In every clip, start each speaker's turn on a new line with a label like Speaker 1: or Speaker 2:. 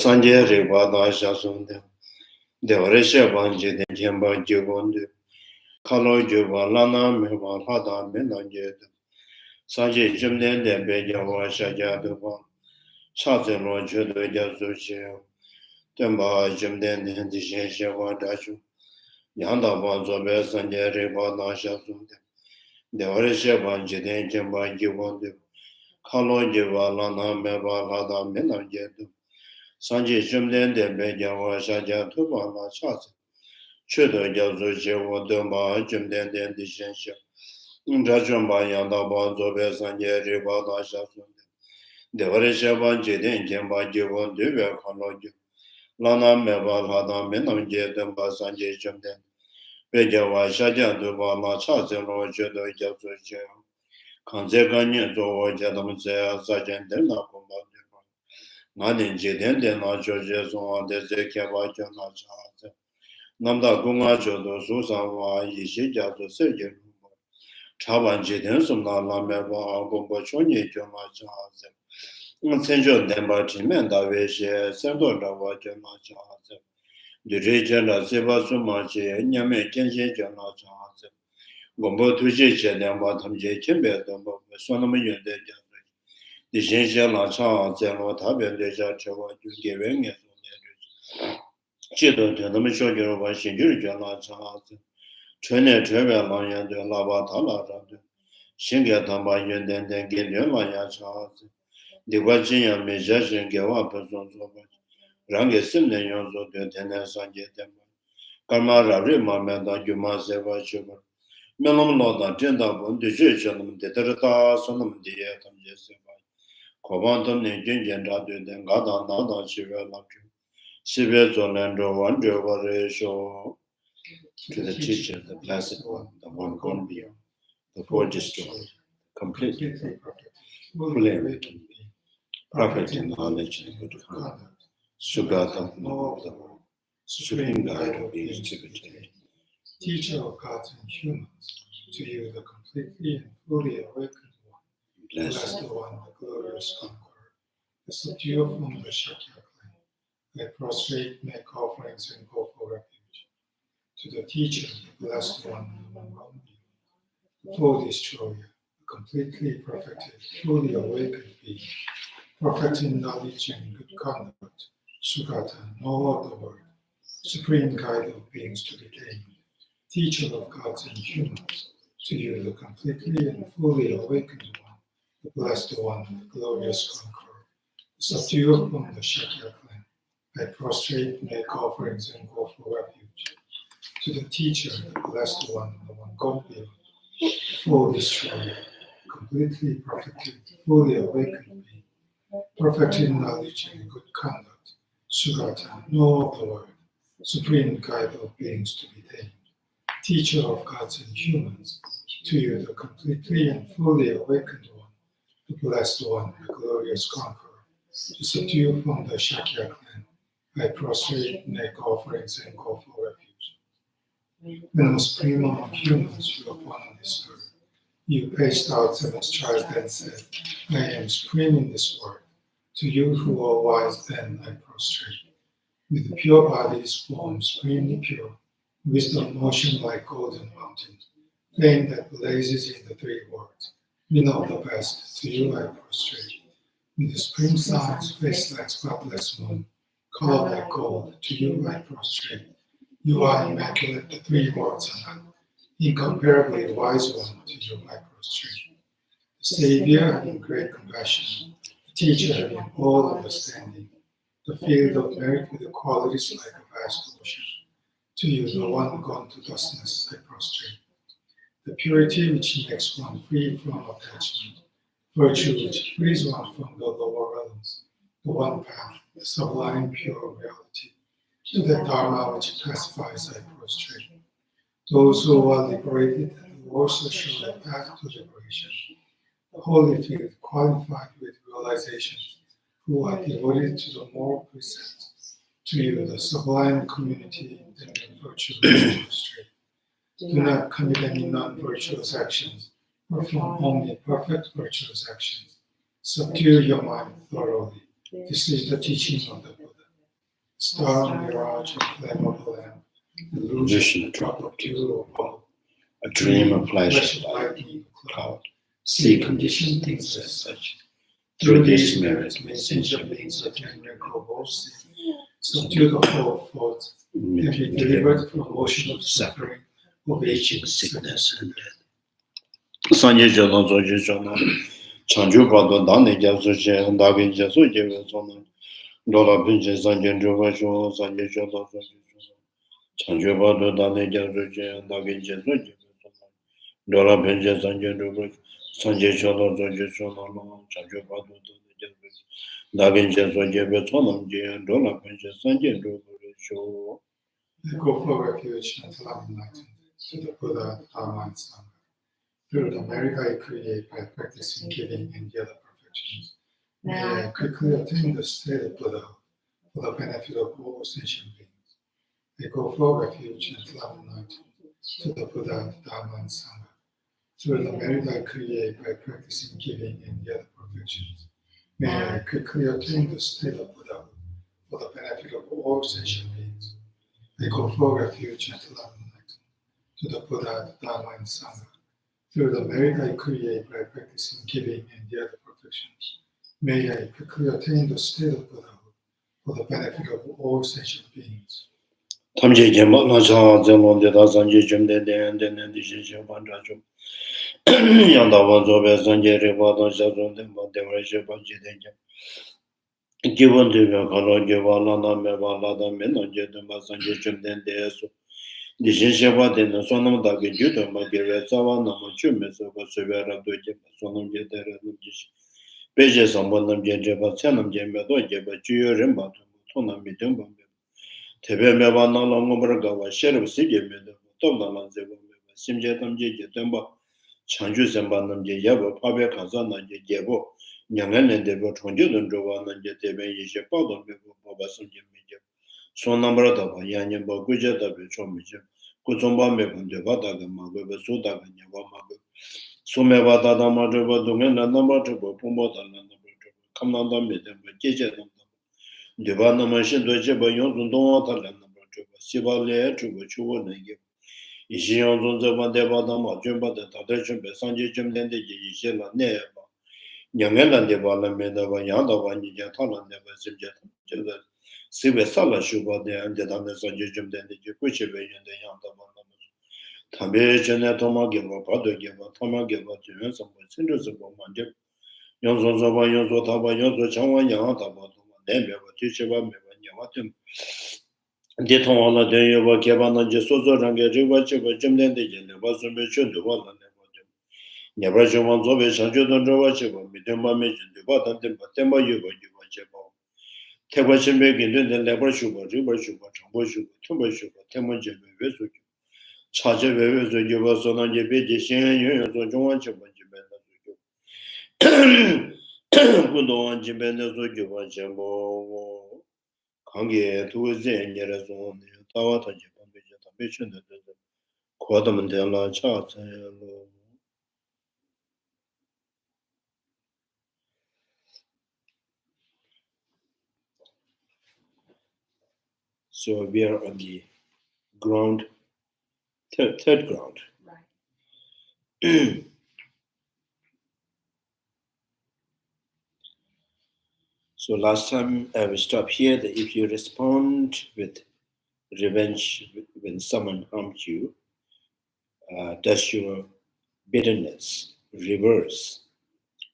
Speaker 1: Sanje Riba Dasha Sunde, Devaresha Banji, the Jamba Jugundu, Kalo Juba, Lana, Meva, Hada, Menanje, Sanje Jimden, the Beja Washaja Duban, Chazen Roger, the Jazuchi, Temba Jimden, the Disha Wadashu, Yanda Banzobe, Sanje Riba Dasha Sunde, Devaresha Banji, the Jamba Jugundu, Kalo Juba, Lana, Meva, Hada, Menanje, Sanje Jumden de Bejawa Shaja Tubana Chas, Chudo Jazu Jewa Dumba, Jumden de Dishensia, Rajumba Yanda Banzobe Sanje Ribada Shasun, the Varishaban Jedin Jemba Jivon Duva Kanoju, Lana Meba Lada Menam Jedumba Sanje Jumden, Bejawa Shaja Dubana Chas and Rojudo Jazu Jew, Kanzeganyan Zowa Jadam Zea Sajan Dena. 나는 제대로 나저제서 대세케바 전화자 남다 공화조도 수사와 이시자도 세계로 차반 제대로 나라메바 공부 전에 전화자 센저 덴바티면 다베시 센도라와 전화자 드레제라 세바수마제 냐메 견제 전화자 공부 투지 제대로 탐제 쳔베도 뭐 손놈이 연대자 the Shenxia Cha, Zeno Tabe, Leja Chewa, giving it. Chido, the Mishojo was Shinju Jana Cha, Trene Treve Lanya de Lava Tala, Shinga Tamba Yun, then Gillian Lanya Cha, the Wajin Mejasin Gawa Person, Rangi Simne Yonzo, the Tenes and Jetem, Kamara Rima Menda Juma Seva Sugar, Melom Loda, Tenda, the Jisham, the Terata, Sonam Dietam Jeseva. Kobantum Nijin Radu then Gada Nada Shiva Laku. Shiva Zonando Wonder Varesho to the teacher, the blessed one, the one gone beyond, the four destroyed, completely fully awakened, perfect in knowledge and good conduct, Sugata, law of the world, supreme guide of beings to be taken, teacher of gods and humans, to you the completely and fully awakened. Blessed the one, the glorious conqueror, the subduer from the Shakya clan. I prostrate, make offerings, and go for refuge. To the teacher, the blessed one, the one the full destroyer, the completely perfected, fully awakened being, perfect in knowledge and good conduct, Sugata, know of the word, supreme guide of beings to be tamed, teacher of gods and humans, to you the completely and fully awakened one. The blessed one, the glorious conqueror, the subduer from the Shakya clan. I prostrate, make offerings, and go for refuge. To the teacher, the blessed one, the one gone beyond, the full destroyer, completely perfected, fully awakened being, perfect in knowledge and good conduct, Sugata, know of the word, supreme guide of beings to be tamed, teacher of gods and humans, to you the completely and fully awakened one, the blessed one, the glorious conqueror, to subdue from the Shakya clan, I prostrate, make offerings, and go for refuge. When the supreme among humans you upon this earth, you paced out 7 stars, then said, I am supreme in this world. To you who are wise, then I prostrate. With the pure body's form supremely pure, wisdom motion like golden mountain, flame that blazes in the 3 worlds. You know the best, to you I prostrate. With the supreme sounds, face like spotless moon, color like gold, to you I prostrate. You are immaculate, the 3 worlds are not. Incomparably wise one, to you I prostrate. The Savior in great compassion, the teacher in all understanding, the field of merit with the qualities like a vast ocean. To you, the one gone to dustness, I prostrate. The purity which makes one free from attachment, virtue which frees one from the lower realms, the one path, the sublime pure reality. To the Dharma which pacifies, I prostrate. Those who are liberated who also show the path to liberation, the holy field qualified with realizations, who are devoted to the moral precepts. To you, the sublime community in virtue, I prostrate. Do not commit any non-virtuous actions, perform only perfect virtuous actions. Subdue your mind thoroughly. This is the teaching of the Buddha.
Speaker 2: star, mirage, and flame of the lamp, illusion, a drop of dew or pulp,
Speaker 1: a dream, a flash of light,
Speaker 2: lightning,
Speaker 1: cloud, see conditioned things as such. Through these mirrors, may sentient beings attain micro-voice, subdue the flow of thoughts, and be delivered from ocean of suffering, of aging, sickness, and death. Sanje Jalo Zoji Jona, Chanju Pado Dani Jasu Chen, Dagin Jasu Jeve Zona, Dola Pinche Sanje Juba Shon, Sanje Jalo Zoji Jona, Chanju Pado Dani Jasu Chen, Dagin Jasu Jeve Zona, Dola Pinche Sanje Juba, Sanje Jalo Zoji Jona, Chanju Pado Dani Jasu, Dagin Jasu Jeve Zona, Dola Pinche Sanje Juba Shon.
Speaker 2: I go for refuge until I'm enlightened to the Buddha, Dharma, and Sangha. Through the merit I create by practicing giving and the other perfections, may I quickly attain the state of Buddha for the benefit of all sentient beings. I go for refuge until I'm enlightened to the Buddha, Dharma, and Sangha. Through the merit I create by practicing giving and the other perfections, may I quickly attain the state of Buddha for the benefit of all sentient beings. I go for refuge until I'm enlightened to the Buddha, Dharma, and Sangha. Through the merit I create by practicing giving and the other perfections, may I quickly attain the state of Buddhahood for the benefit of all sentient beings.
Speaker 1: Tamje Gemma Nacha Zelon de Sanje Jumde and Decision Bandrajo. Yanda Wanzo Sanje Revada Jazon de Devaja Banjidenya. Given to Kalo Givalana Mevalada Meno Jeduma Sanje Jumden de Eso. Decision Badin, Sonam Dagi Judo, Magire Savana Machumes of Severa Doja, Sonam Jedera Ludish. Beja Sambanam Jeba Sanam Jemba Dojeba, Juyo Rimba, Tona Midumba. Tebe meba nala ngobraga wa sherab sige meda tomda lanze wa meba simje tamje je temba chanju semba namje yaba pabe kaza na je jebo nyangen lende bo chonje don jowa na je tebe yeshe pado meba baba simje meje son nambra da ba yanyen ba guje da be chomje kuzomba meba de bada ga ma be so da ga nyawa ma be so meba da da ma de ba dongen na namba de bo pombo da na namba de kamna da me de ba jeje da Deva Namashin Doja Bayon Don Talan number two, Sibale to Chuo Nagi. Ishion Zonza Deva Dama Jumba the Tadation Besanje Jim Lende Yishela Neva. Yangela Deva Lameda Yanda Vanija Talan never subject. Sibe Sala Shuba de and the Sanje Jim Lende Kuchi and the Yanda Vanama. Tabe Janatoma Giva, Pada Giva, Tama Giva to answer with cinders of Manja. Yonzo Yonzo Taba Yonzo Chawa Yanta. Teacher Yawatim. Deton all the day of Kavana Jesozo and Gajiwachi, but Jim Lende, and wasn't mentioned to one and never. Nebraja one's always a Jordan Rowachi, Midamba mentioned the bottom, but Temba you were you watch about. Tewachim begin in the Lebrashuba, Ribershuba, Tamboshuba, Tumbashuba, Temanjim, Vesu. Charge of Vesu, you was on your bed, you so John Jim. Good Jimena Zojo Kangi to Zen Yerazon, Tawata Japan, mission that the Quadamantella chart. So we are on the ground, third ground. Right. So last time we stopped here that if you respond with revenge when someone harms you, does your bitterness reverse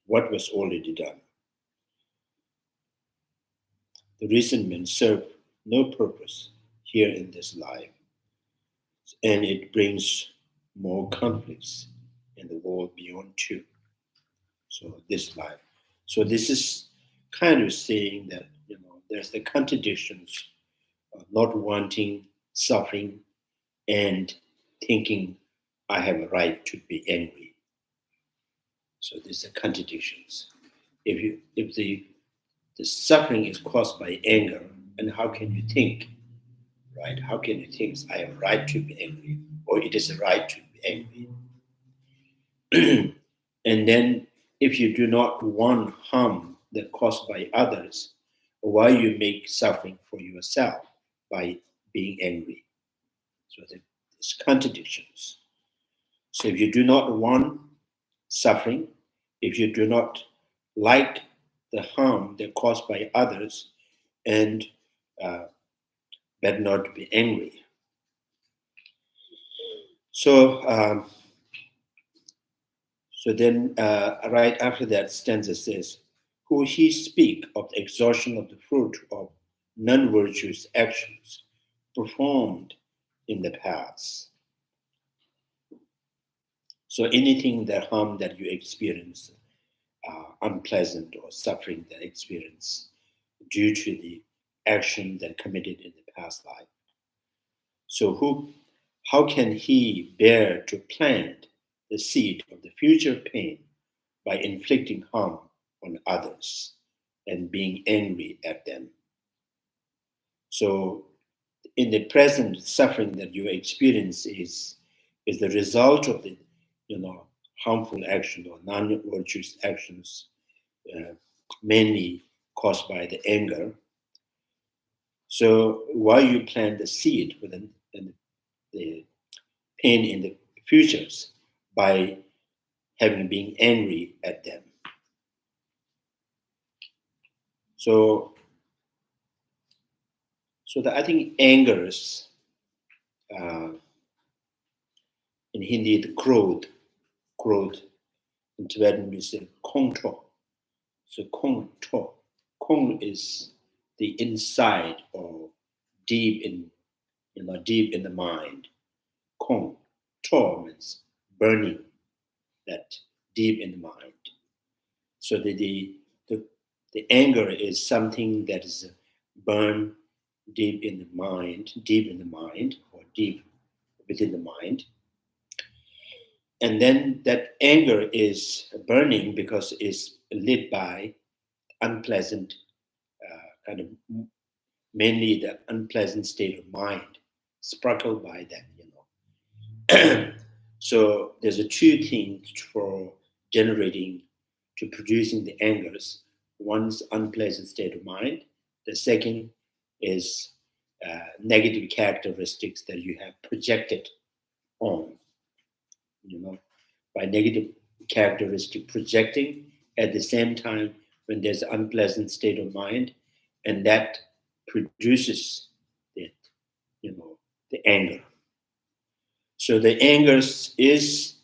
Speaker 1: what was already done? The resentment serves no purpose here in this life, and it brings more conflicts in the world beyond too. So this life. So this is kind of saying that there's the contradictions of not wanting suffering and thinking I have a right to be angry. So there's the contradictions. If the suffering is caused by anger, and how can you think, right? How can you think I have a right to be angry, or it is a right to be angry? And then if you do not want harm that caused by others, why you make suffering for yourself by being angry. So there's contradictions. So if you do not want suffering, if you do not like the harm that caused by others, and better not be angry. So then right after that stanza says, who he speak of the exhaustion of the fruit of non-virtuous actions performed in the past. So anything that harm that you experience, unpleasant or suffering that experience due to the action that committed in the past life. So how can he bear to plant the seed of the future pain by inflicting harm on others and being angry at them? So in the present suffering that you experience is the result of the harmful action or non-virtuous actions, mainly caused by the anger. So while you plant the seed within the pain in the futures by having been angry at them. So that I think angers, in Hindi, the growth in Tibetan we say kong to. So kong to. Kong is the inside or deep in the mind. Kong to means burning, that deep in the mind. So the anger is something that is burned deep in the mind, or deep within the mind. And then that anger is burning because it's lit by unpleasant, kind of mainly the unpleasant state of mind, sparkled by that. So there's two things for producing the angers. One's unpleasant state of mind. The second is negative characteristics that you have projected on, by negative characteristic projecting at the same time when there's an unpleasant state of mind, and that produces the anger. So the anger is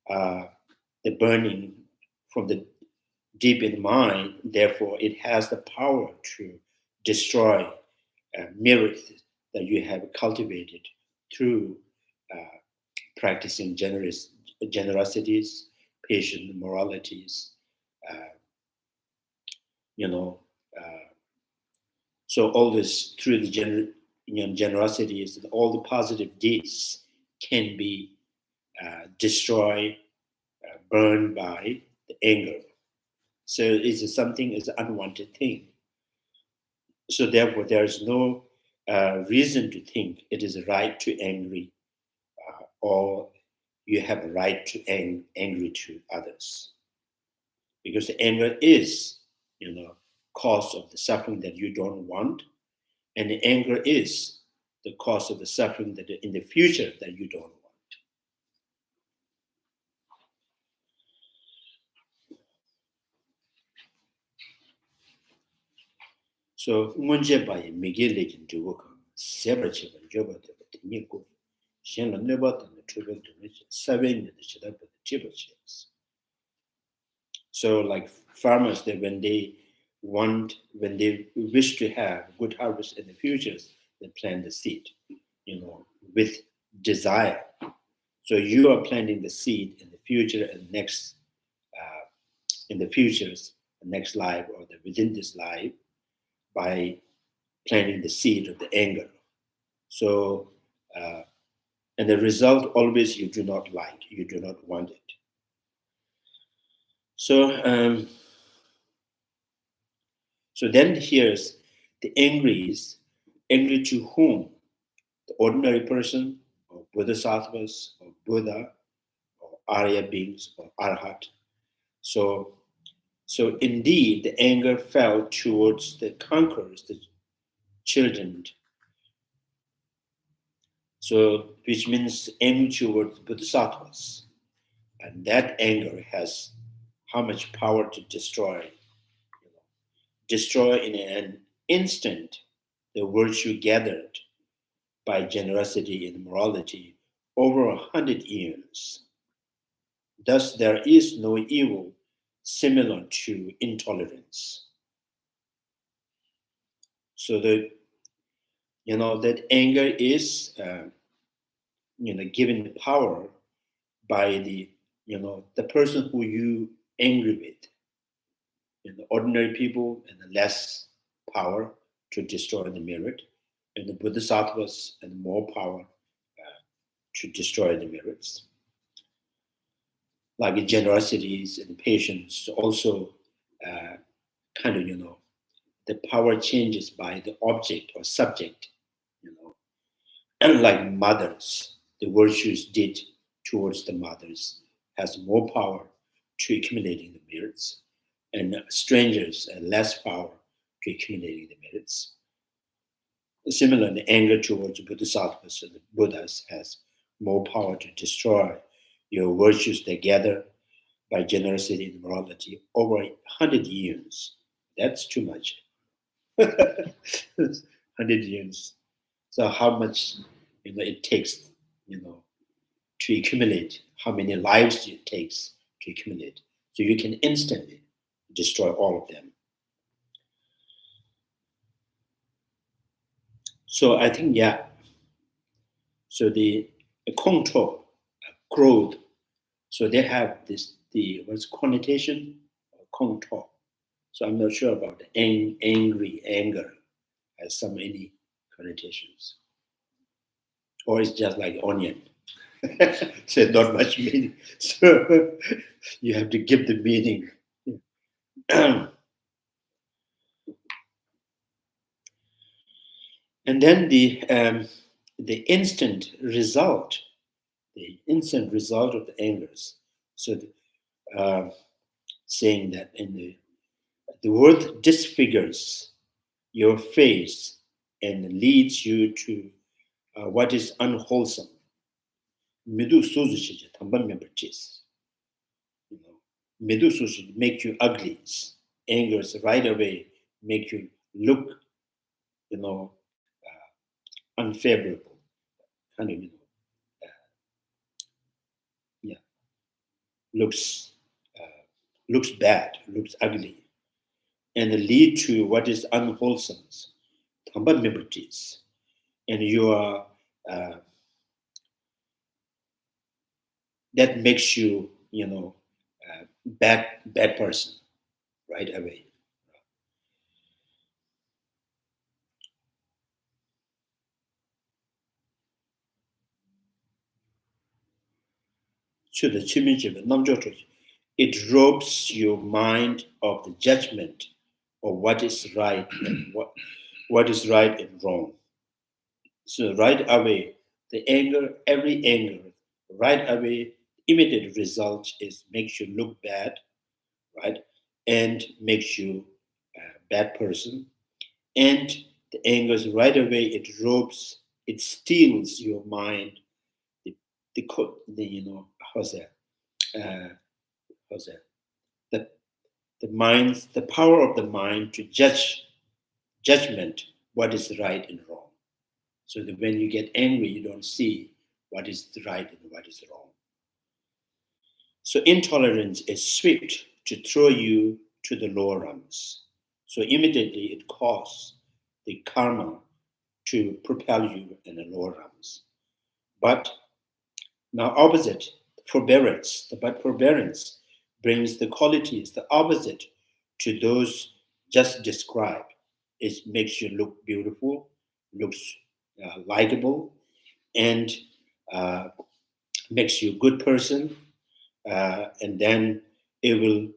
Speaker 1: the burning from the deep in the mind. Therefore, it has the power to destroy merits that you have cultivated through practicing generosities, patience, moralities, so all this through the generosities and all the positive deeds can be destroyed, burned by the anger. So it's something is an unwanted thing. So therefore, there is no reason to think it is right to angry, or you have a right to angry to others, because the anger is, cause of the suffering that you don't want, and the anger is the cause of the suffering that in the future that you don't want. So munje baye mige legin dugo kan sebra cheba joba de tiniko shen la neba tan truba de seven de cheda de cheba chebs. So like farmers, that when they wish to have good harvest in the futures, they plant the seed, with desire. So you are planting the seed in the future and next, in the futures, the next life or within this life, by planting the seed of the anger. So, and the result always you do not like, you do not want it. So, so then here's the angry to whom? The ordinary person, or Bodhisattvas, or Buddha, or Arya beings, or Arhat. So So indeed, the anger fell towards the conquerors, the children. So, which means anger towards Bodhisattvas. And that anger has how much power to destroy. Destroy in an instant the virtue gathered by generosity and morality over 100 years. Thus, there is no evil similar to intolerance. So that anger is given power by the person who you angry with. The ordinary people and the less power to destroy the merit, and the Bodhisattvas and more power to destroy the merits. Like generosities and patience, also the power changes by the object or subject, and like mothers, the virtues did towards the mothers has more power to accumulating the merits, and strangers have less power to accumulating the merits. Similarly, anger towards Bodhisattvas and the Buddhas has more power to destroy your virtues together by generosity and morality over 100 years. That's too much. 100 years. So how much it takes to accumulate, how many lives it takes to accumulate. So you can instantly destroy all of them. So I think, so the control, growth, so they have what's connotation, control. So I'm not sure about the angry, anger has so many connotations. Or it's just like onion. So not much meaning. So you have to give the meaning. And then the instant result, of the angers. So saying that in the word disfigures your face and leads you to what is unwholesome. Midu suzushi tamba memberches. Midu suzushi make you ugly. Angers right away make you look, unfavorable. Kind of, looks bad, looks ugly, and lead to what is unwholesome. Tamba memberches. And you are that makes you bad person right away. So the it robs your mind of the judgment of what is right and what is right and wrong. So right away, every anger, right away, immediate result is makes you look bad, right, and makes you a bad person. And the anger right away, it steals your mind. How's that? How's that? The power of the mind to judgment what is right and wrong. So that when you get angry, you don't see what is right and what is wrong. So intolerance is swift to throw you to the lower rungs. So immediately it causes the karma to propel you in the lower rungs. But now opposite, forbearance. But forbearance brings the qualities, the opposite to those just described. It makes you look beautiful, looks likable, and makes you a good person, and then it will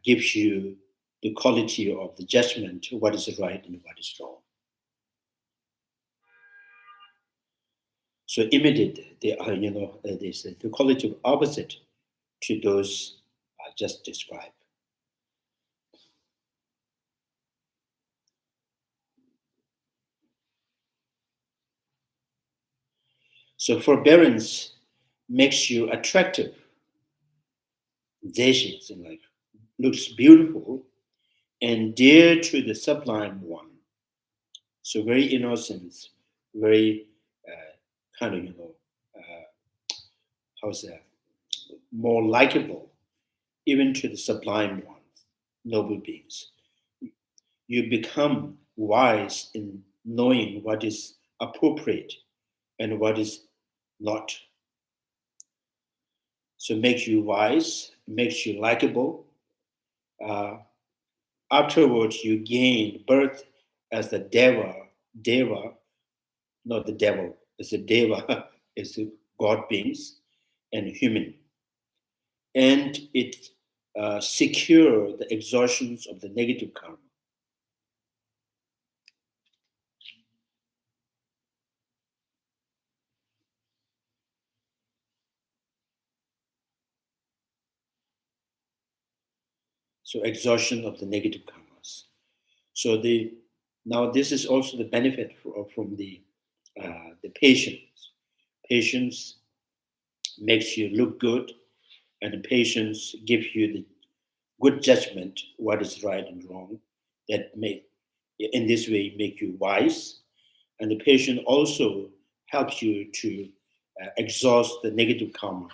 Speaker 1: give you the quality of the judgment, what is right and what is wrong. So immediate, they are, the quality of opposite to those just described. So forbearance makes you attractive. Like looks beautiful and dear to the sublime one. So very innocent, very kind of how's that? More likable, even to the sublime ones, noble beings. You become wise in knowing what is appropriate and what is not. So it makes you wise, makes you likable. Uh, Afterwards, you gain birth as the Deva, not the devil, it's the Deva, it's the God beings and human. And it secure the exhaustions of the negative karma. So exhaustion of the negative karmas. So now this is also the benefit from the patience. Patience makes you look good, and the patience gives you the good judgment, what is right and wrong, that may in this way make you wise. And the patience also helps you to exhaust the negative karma.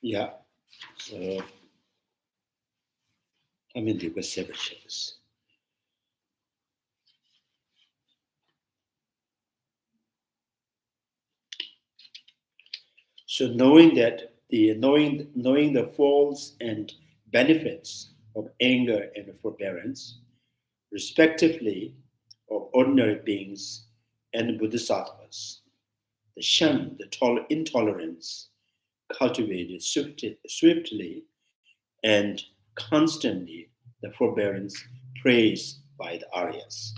Speaker 1: Yeah. So I mean, there were several shares. So knowing the faults and benefits of anger and forbearance, respectively, of ordinary beings and bodhisattvas, the shun the intolerance cultivated swiftly and constantly the forbearance praised by the Aryas.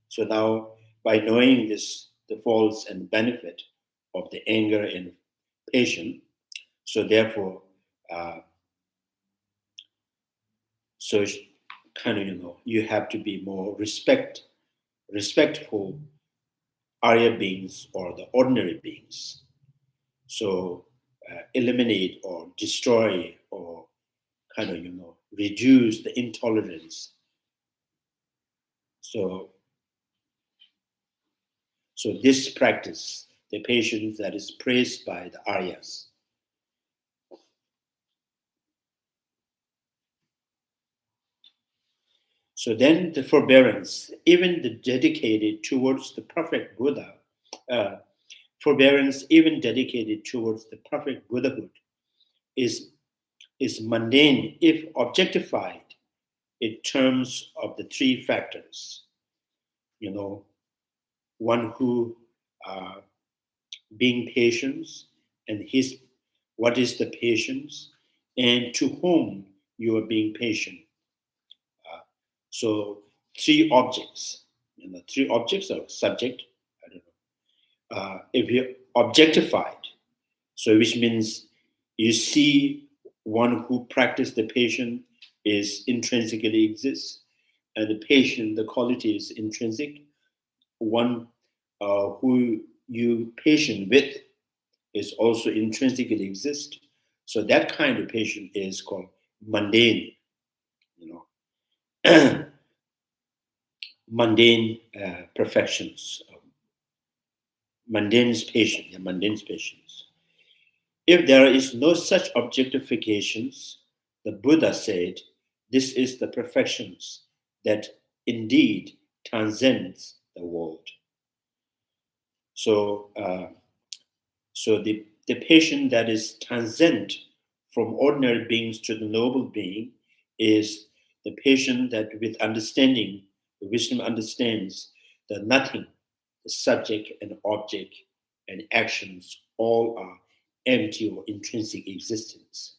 Speaker 1: So now, by knowing this, the faults and benefit of the anger and patience, so therefore, uh, so kind of you have to be more respectful Arya beings or the ordinary beings. So eliminate or destroy or kind of reduce the intolerance. So this practice, the patience that is praised by the Aryas. So then the forbearance, even the dedicated towards the perfect Buddha, uh, forbearance even dedicated towards the perfect Buddhahood is mundane if objectified in terms of the three factors. One who being patient and his what is the patience and to whom you are being patient. So three objects, three objects or subject. I don't know. If you objectified, so which means you see one who practice the patient is intrinsically exists, and the patient, the quality is intrinsic. One who you patient with is also intrinsically exist. So that kind of patient is called mundane, mundane perfections, mundane patience. If there is no such objectifications, the Buddha said, this is the perfections that indeed transcends the world. So, the patient that is transcend from ordinary beings to the noble being is the patient that with understanding, the wisdom understands that nothing, the subject and object and actions, all are empty or intrinsic existence.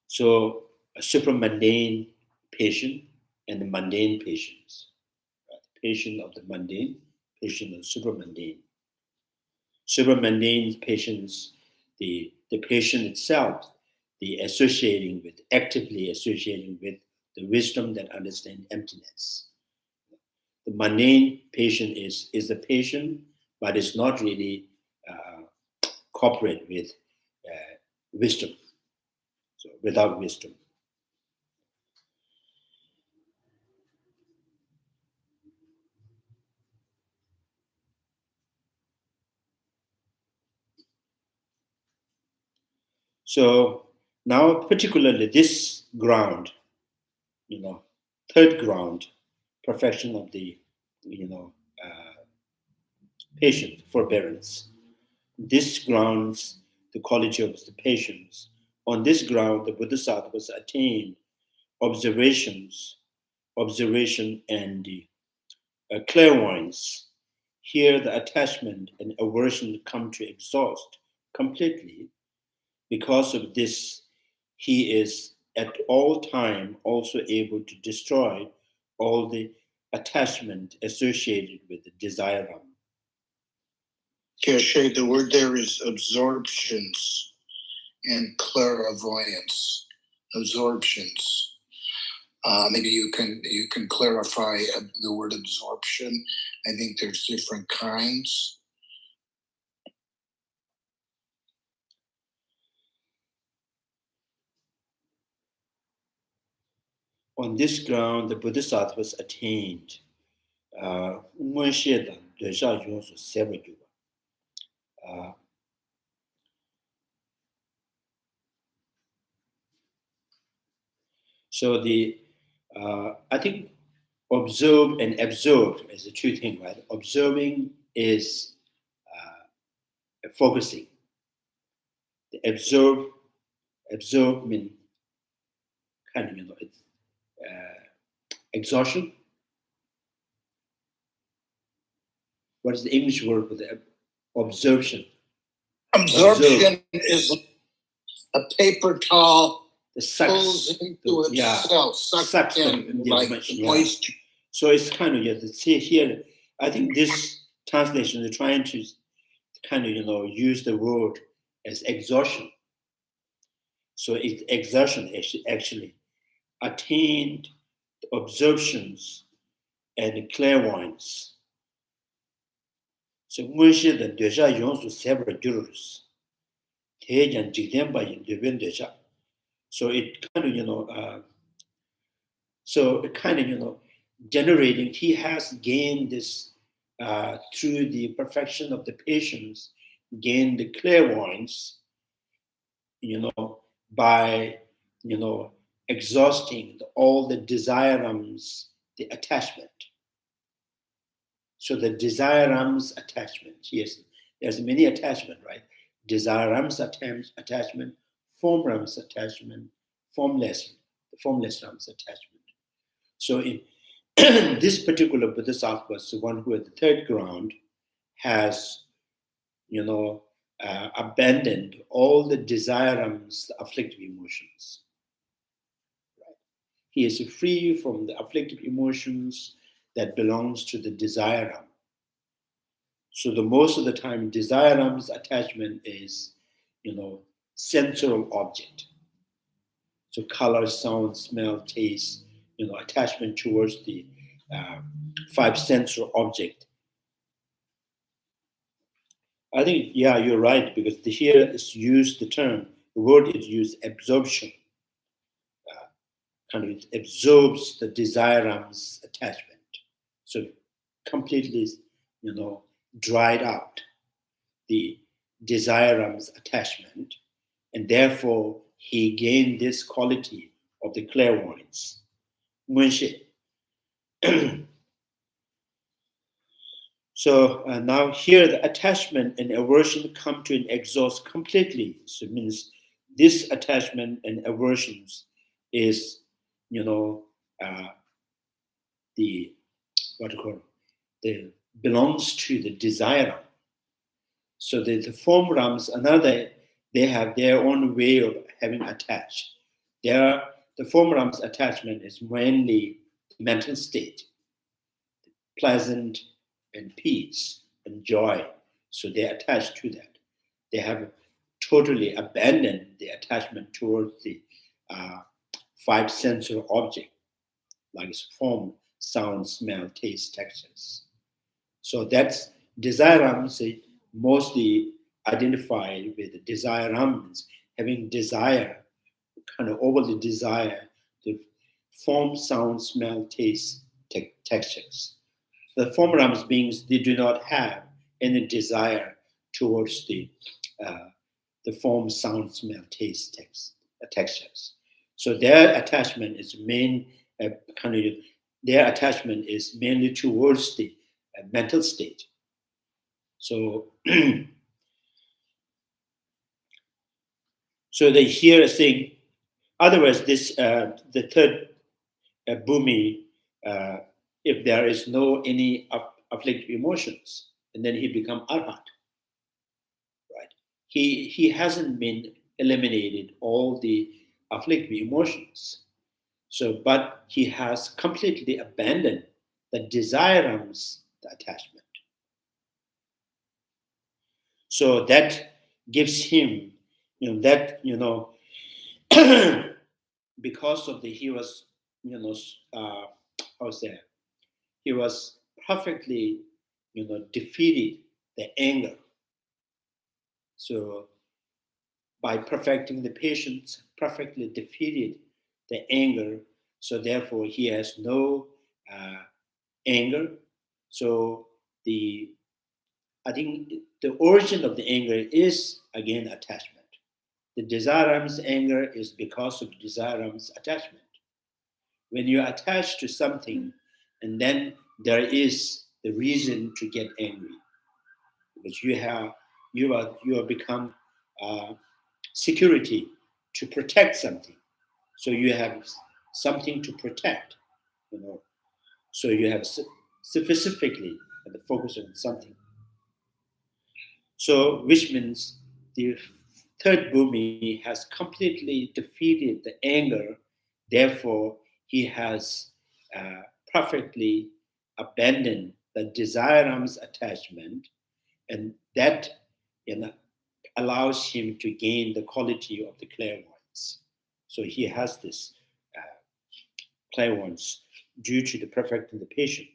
Speaker 1: So a supramundane patient and the mundane patients. Right? Patient of the mundane, patient of supramundane. Supramundane patients, the patient itself, the associating with, actively associating with the wisdom that understands emptiness. The mundane patient is a patient, but it's not really cooperate with wisdom. So without wisdom. So now particularly this ground, third ground, perfection of the, patient, forbearance. This grounds the quality of the patience. On this ground, the Bodhisattvas attained observation and clairvoyance. Here, the attachment and aversion come to exhaust completely. Because of this, he is at all time also able to destroy all the attachment associated with the desire.
Speaker 3: Yeah, Shay, the word there is absorptions and clairvoyance. Absorptions. Maybe you can clarify the word absorption. I think there's different kinds.
Speaker 1: On this ground, the Bodhisattvas attained so I think observe and absorb is the two things, right? Observing is focusing. The absorb means kind of, it's exhaustion. What is the English word for the absorption?
Speaker 3: Absorption is a paper towel
Speaker 1: the sucks
Speaker 3: into itself, sucks in like moisture.
Speaker 1: So it's kind of, see here, I think this translation is trying to kind of, use the word as exhaustion. So it's exhaustion actually attained absorptions and clairvoyance. So when she the deja yonsu several jurors, so it kind of, so it kind of, generating, he has gained this through the perfection of the patience, gained the clairvoyance, by, exhausting all the desirums, the attachment. So the desirums attachment, yes, there's many attachment, right? Desirums attachment, formrums attachment, formless rums attachment. So in this particular Bodhisattva, the one who at the third ground has, abandoned all the desirums, the afflictive emotions. Right? He is free from the afflictive emotions that belongs to the desireum. So the most of the time, desirum's attachment is, sensual object. So color, sound, smell, taste, attachment towards the five sensual object. I think, yeah, you're right, because here is used the word is used absorption. Kind of absorbs the desirum's attachment. So completely, dried out the desirum's attachment, and therefore he gained this quality of the clairvoyance. So now here the attachment and aversion come to an exhaust completely. So it means this attachment and aversions is, you know, the what you call the belongs to the desire. So the form realms, another, they have their own way of having attached. The form realms attachment is mainly mental state, pleasant and peace and joy. So they attach to that. They have totally abandoned the attachment towards the five sensory object, like form, sound, smell, taste, textures. So that's desirams mostly identified with desirams, having desire, kind of overly desire the form, sound, smell, taste, textures. The form realms beings, they do not have any desire towards the form, sound, smell, taste, textures. So their attachment is their attachment is mainly towards the mental state. So, so they hear a thing. Otherwise, this the third bhumi, if there is no any afflictive emotions, and then he become arhat. Right? He hasn't been eliminated all the afflictive emotions. So, but he has completely abandoned the desirams, the attachment. So that gives him, because of he was, he was perfectly, defeated the anger. So by perfecting the patience, perfectly defeated the anger. So therefore, he has no anger. So I think the origin of the anger is again attachment. The desirams anger is because of desirams attachment. When you attach to something, and then there is the reason to get angry, because you have become security to protect something. So you have something to protect, So you have specifically the focus on something. So which means the third bhumi has completely defeated the anger. Therefore, he has perfectly abandoned the desirams attachment, and that allows him to gain the quality of the clairvoyance. So he has this clairvoyance due to the perfecting the patient.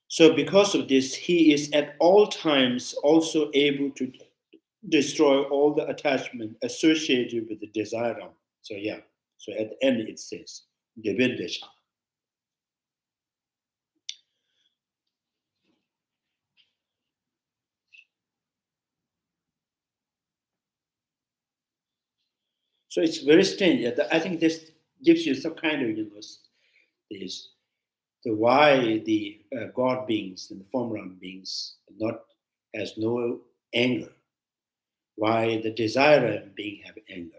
Speaker 1: So because of this, he is at all times also able to destroy all the attachment associated with the desire. So yeah, so at the end it says, Devendesha. So it's very strange. I think this gives you some kind of, this, the why the God beings and the form realm beings has no anger. Why the desire being have anger.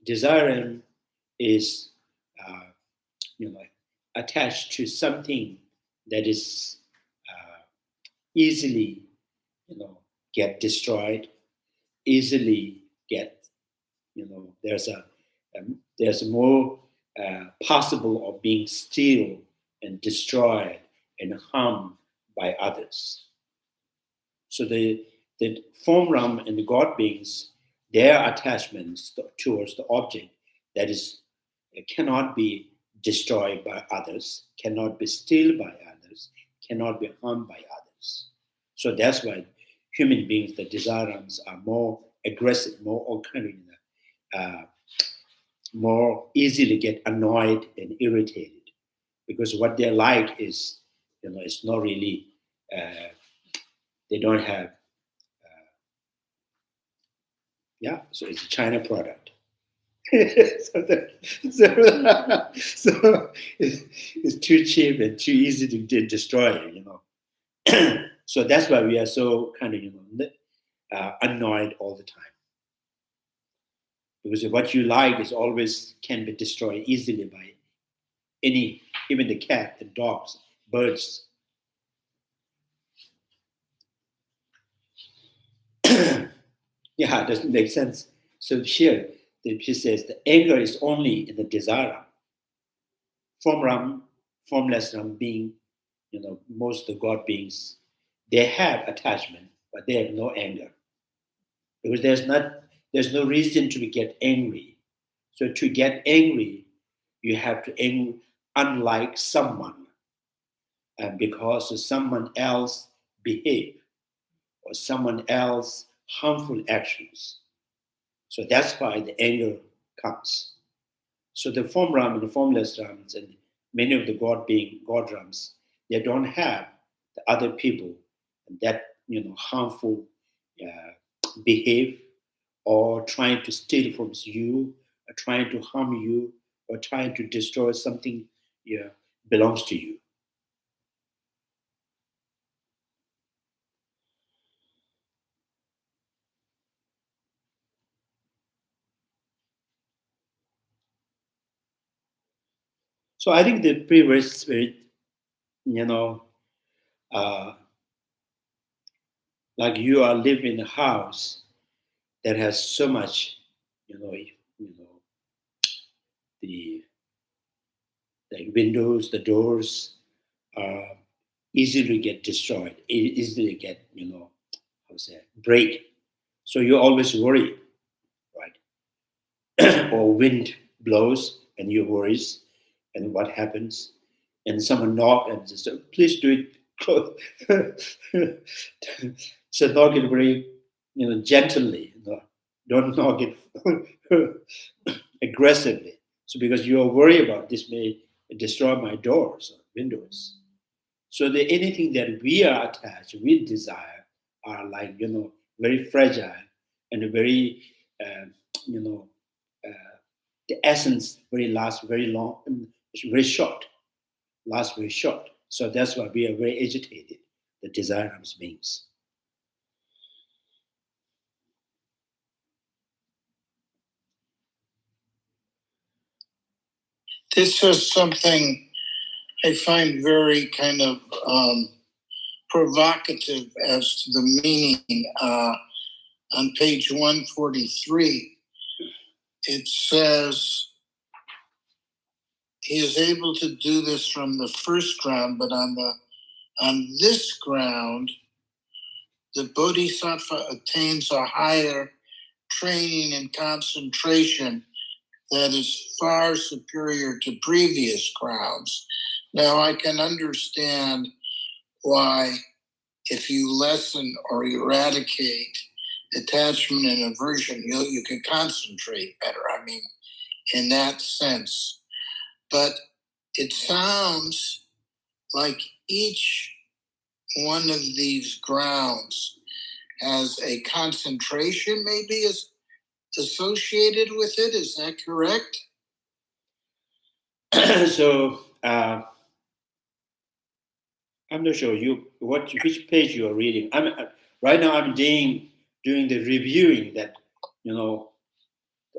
Speaker 1: Desire is, attached to something that is easily, get destroyed, easily get, there's more possible of being steal and destroyed and harmed by others. So the form realm and the God beings, their attachments towards the object that is cannot be destroyed by others, cannot be steal by others, cannot be harmed by others. So that's why human beings, the desirams are more aggressive, more all kind of, more easily get annoyed and irritated, because what they like is, it's not really, they don't have, so it's a China product. so it's too cheap and too easy to destroy, So that's why we are so kind of, annoyed all the time. Because what you like is always can be destroyed easily by any, even the cat, the dogs, birds. Yeah, it doesn't make sense. So here, she says the anger is only in the desire. Form Ram, formless Ram being, most of the God beings, they have attachment, but they have no anger. Because there's no reason to get angry. So to get angry, you have to unlike someone, and because someone else behave or someone else harmful actions. So that's why the anger comes. So the form Ram and the formless Rams and many of the God Rams, they don't have the other people that harmful behave or trying to steal from you, or trying to harm you, or trying to destroy something belongs to you. So I think the previous spirit, like you are living in a house that has so much, the like windows, the doors easily get destroyed, easily get, break. So you always worry, right? Or wind blows and you worries, and what happens? And someone knock and says, "Please do it." So knock it very, gently. Don't knock it aggressively. So because you are worried about this may destroy my doors or windows. So anything that we are attached, we desire, are like very fragile and very you know the essence very lasts very long, very short, lasts very short. So that's why we are very agitated, the desire of beings.
Speaker 3: This is something I find very kind of provocative as to the meaning. On page 143, it says, he is able to do this from the first ground, but on this ground, the Bodhisattva attains a higher training and concentration that is far superior to previous grounds. Now, I can understand why, if you lessen or eradicate attachment and aversion, you can concentrate better. I mean, in that sense. But it sounds like each one of these grounds has a concentration, maybe is associated with it. Is that correct?
Speaker 1: So I'm not sure which page you are reading. Right now. I'm doing the reviewing that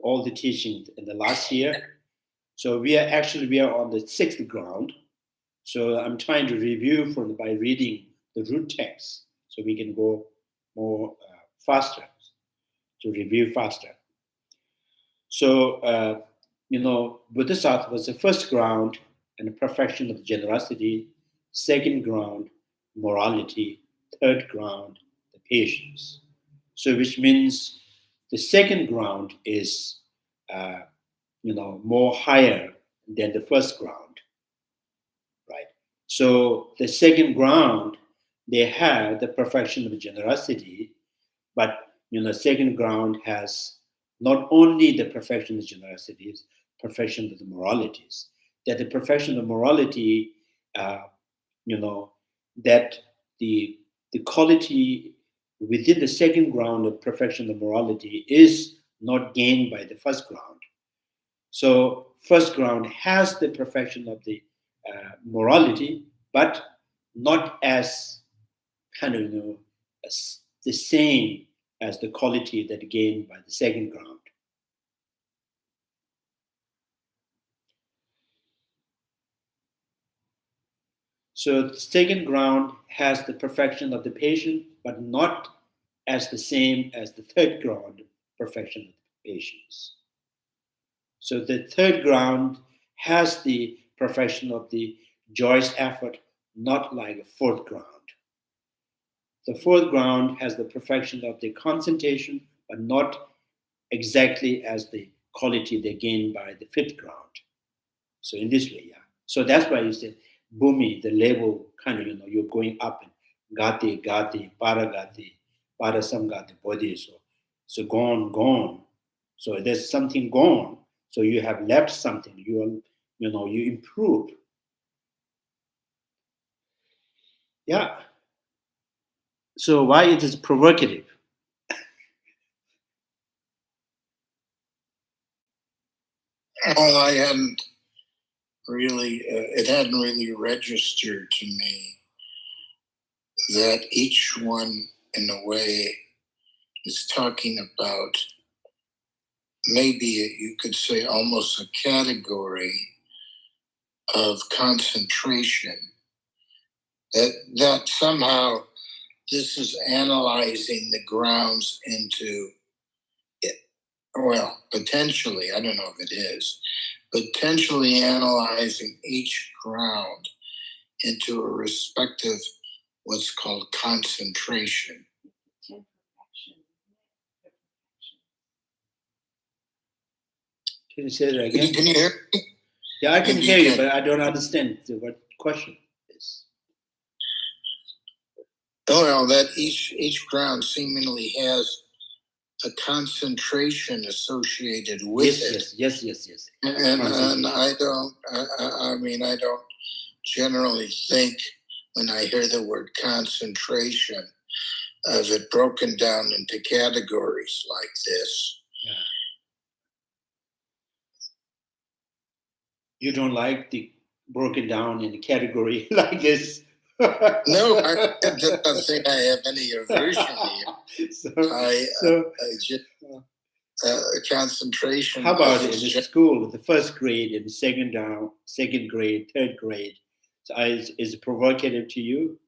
Speaker 1: all the teaching in the last year. So we are on the sixth ground. So I'm trying to review by reading the root text, so we can go more faster, to review faster. So Bodhisattva was the first ground and the perfection of generosity. Second ground, morality. Third ground, the patience. So which means the second ground is more higher than the first ground, right? So the second ground, they have the perfection of generosity, but second ground has not only the perfection of generosity, perfection of the moralities. That the perfection of morality, that the quality within the second ground of perfection of morality is not gained by the first ground. So first ground has the perfection of the morality, but not as kind of as the same as the quality that gained by the second ground. So the second ground has the perfection of the patient, but not as the same as the third ground perfection of the patients. So the third ground has the perfection of the joyous effort, not like a fourth ground. The fourth ground has the perfection of the concentration, but not exactly as the quality they gain by the fifth ground. So in this way, yeah. So that's why you say Bhumi, the level kind of, you're going up and Gati, Paragati, Parasamgati, Bodhi. So gone. So there's something gone. So you have left something. You improve. Yeah. So why it is provocative?
Speaker 3: Well, I hadn't really, it hadn't really registered to me that each one, in a way, is talking about maybe you could say almost a category of concentration. That somehow this is analyzing the grounds into it. Well, potentially, I don't know if it is, potentially analyzing each ground into a respective what's called concentration.
Speaker 1: Can you say that again?
Speaker 3: Can you hear me?
Speaker 1: Yeah, I can
Speaker 3: Maybe
Speaker 1: hear
Speaker 3: you
Speaker 1: you,
Speaker 3: can.
Speaker 1: but I don't understand what question is.
Speaker 3: Well, that each ground seemingly has a concentration associated with it.
Speaker 1: Yes.
Speaker 3: And I don't. I mean, I don't generally think when I hear the word concentration of it broken down into categories like this.
Speaker 1: Yeah. You don't like the broken down in a category like this?
Speaker 3: No, I don't think I have any aversion here. I just concentration.
Speaker 1: How about in the school, the first grade and second grade, third grade? So is it provocative to you?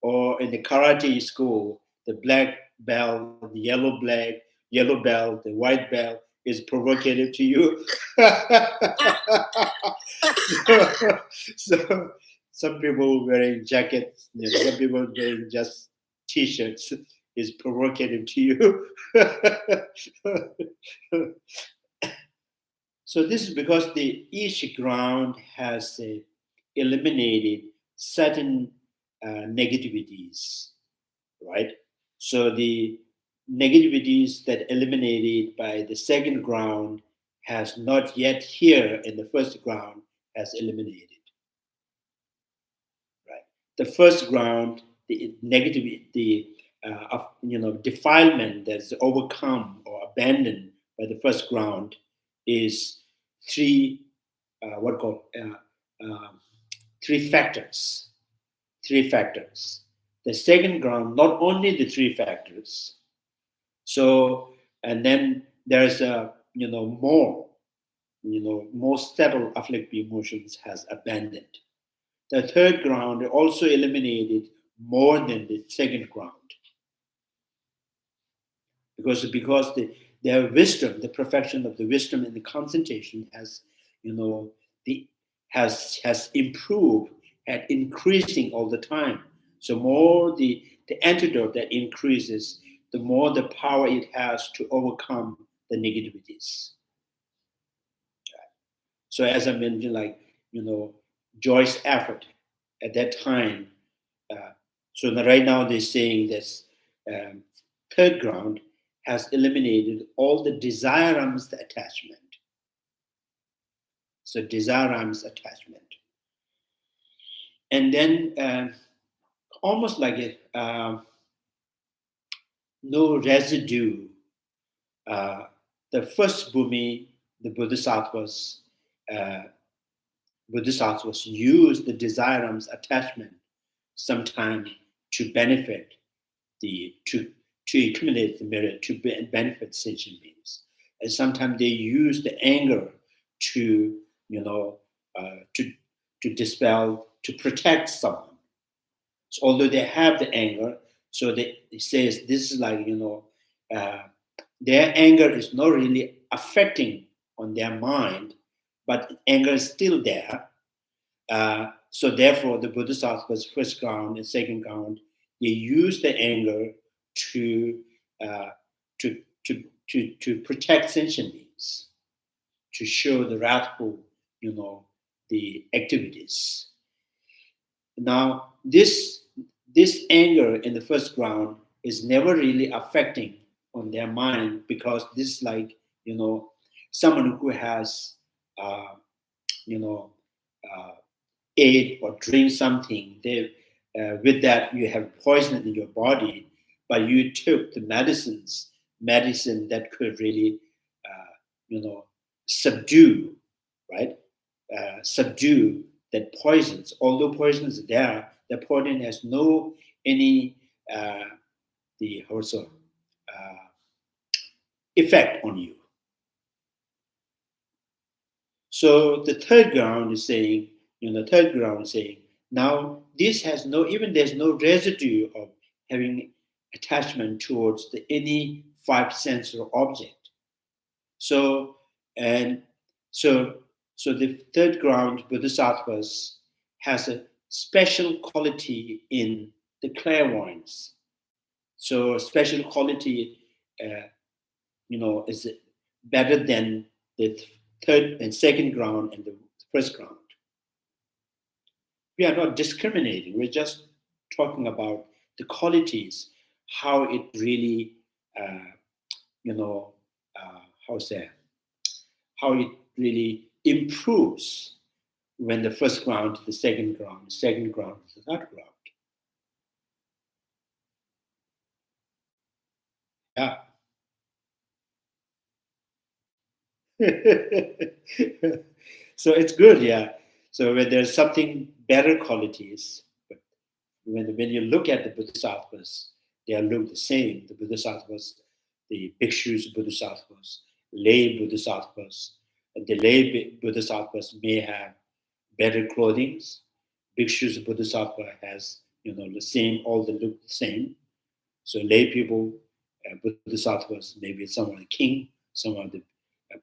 Speaker 1: Or in the karate school, the black belt, the yellow belt, the white belt is provocative to you? so some people wearing jackets, some people wearing just t-shirts is provocative to you. So this is because each ground has eliminated certain negativities, right? So the negativities that eliminated by the second ground has not yet here in the first ground has eliminated. Right. The first ground, the negative, defilement that's overcome or abandoned by the first ground is three three factors. The second ground, not only the three factors. So, and then there's more subtle afflictive emotions has abandoned. The third ground also eliminated more than the second ground. Because their wisdom, the perfection of the wisdom and the concentration has improved and increasing all the time. So more the antidote that increases, the more the power it has to overcome the negativities. So as I mentioned, Joy's effort at that time. So right now they're saying this third ground has eliminated all the desirums attachment. So desirums attachment. And then almost like no residue. The first Bhumi, the Bodhisattvas use the desirums attachment sometime to benefit to accumulate the merit to benefit sentient beings. And sometimes they use the anger to, to dispel, to protect someone. So although they have the anger, so it says this is like, their anger is not really affecting on their mind, but anger is still there. So therefore, the Bodhisattva's first ground and second ground, they use the anger to protect sentient beings, to show the wrathful, the activities. Now, this anger in the first ground is never really affecting on their mind, because this, like, someone who has, ate or drink something, with that you have poison in your body, but you took the medicine that could really, subdue, right? Subdue that poisons. Although poison is there, the poison has no any effect on you. So the third ground is saying, now this has there's no residue of having attachment towards any five sensory object. So the third ground, Bodhisattvas, has a special quality in the clairvoyance. So a special quality, is better than the third and second ground and the first ground. We are not discriminating. We're just talking about the qualities, how it really, how it really improves when the first ground to the second ground to the third ground. Yeah. So it's good, yeah. So when there's something better qualities, but when you look at the Bodhisattvas, they all look the same. The Bodhisattvas, the bhikshus Bodhisattvas, lay Bodhisattvas. The lay Bodhisattvas may have better clothing. Bhikshus Bodhisattva has, the same, all the look the same. So lay people, Bodhisattvas, maybe some are the king, some are the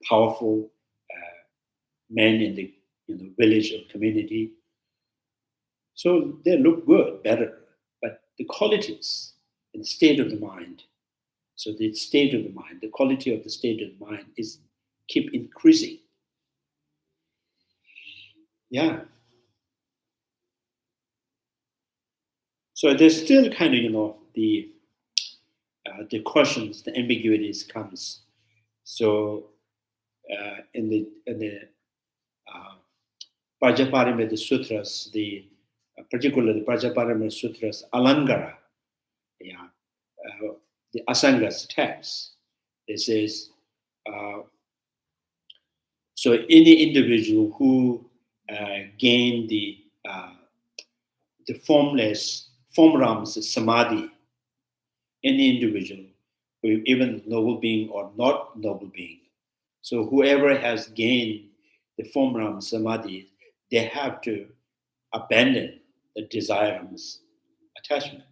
Speaker 1: powerful men in the village or community. So they look good, better, but the qualities and the state of the mind. So the state of the mind, the quality of the state of the mind is keep increasing. Yeah. So there's still kind of, the questions, the ambiguities comes. So in the Prajnaparamita Sutras, particularly the Prajnaparamita Sutras, Alangara, the Asanga's text, it says, so any individual who gained the formless samadhi, any individual, even noble being or not noble being, so whoever has gained the formless samadhi, they have to abandon the desirous attachment.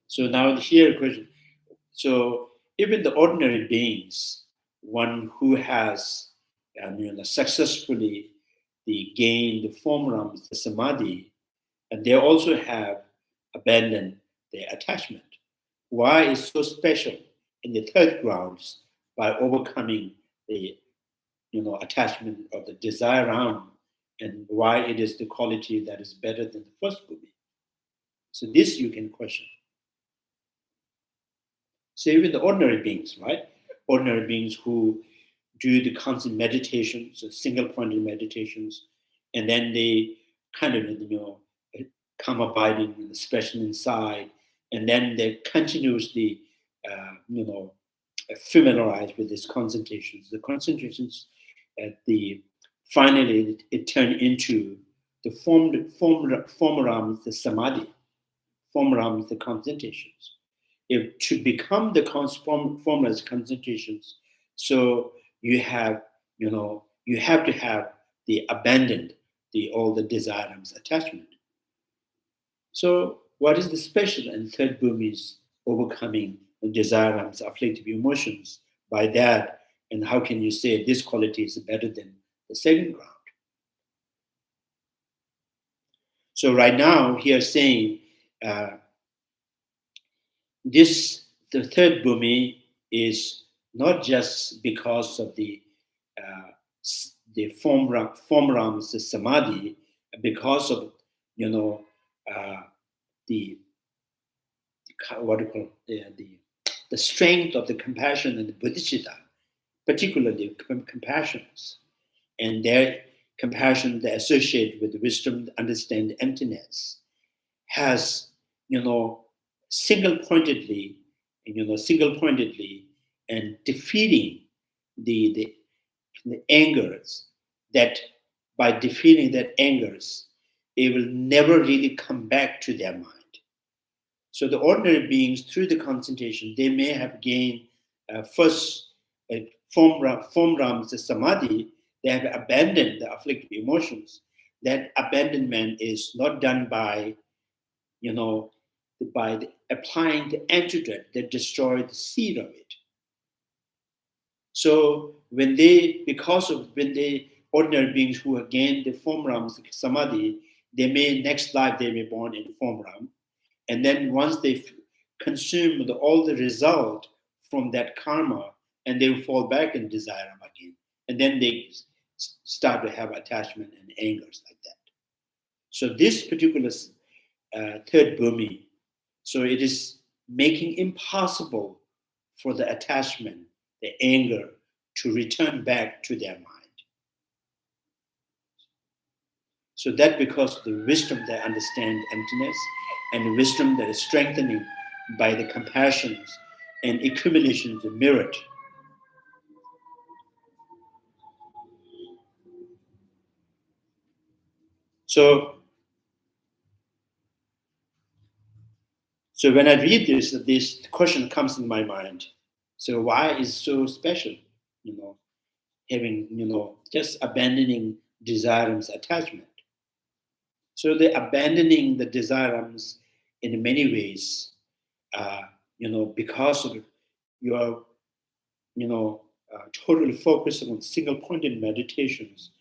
Speaker 1: So now here question. So even the ordinary beings, one who has successfully gained the formless samadhi, and they also have abandoned their attachment. Why is so special in the third grounds by overcoming the attachment of the desire around, and why it is the quality that is better than the first Buddha? So this you can question. So even the ordinary beings, right? Ordinary beings who do the constant meditations, so single-pointed meditations, and then they kind of, come abiding in the special inside, and then they continuously, familiarize with these concentrations. The concentrations, finally, it turned into the formarams, the samadhi, formarams, the concentrations. if to become the formless concentrations, so you have, you have to have the abandoned all the desires, attachment. So what is the special and third boom is overcoming the desires, afflictive emotions by that, and how can you say this quality is better than the second ground? So right now here saying the third bhumi is not just because of the form the samadhi, because of the what do you call the strength of the compassion and the bodhisattva, particularly compassions, and their compassion that associated with wisdom, understand emptiness, has single-pointedly and defeating the angers, that by defeating that angers, it will never really come back to their mind. So the ordinary beings, through the concentration, they may have gained first form rams, the samadhi. They have abandoned the afflictive emotions. That abandonment is not done by applying the antidote that destroyed the seed of it. So when ordinary beings who have gained the form rams, samadhi, next life they may be born in form ram, and then once they consume all the result from that karma, and they will fall back in desire again, and then they start to have attachment and angers like that. So this particular third bhumi, so it is making impossible for the attachment, the anger, to return back to their mind. So that because of the wisdom that understand emptiness, and the wisdom that is strengthening by the compassions and accumulations of merit. So when I read this question comes in my mind. So why is so special? Having just abandoning desires, attachment. So the abandoning the desires in many ways, because of your totally focusing on single-pointed meditations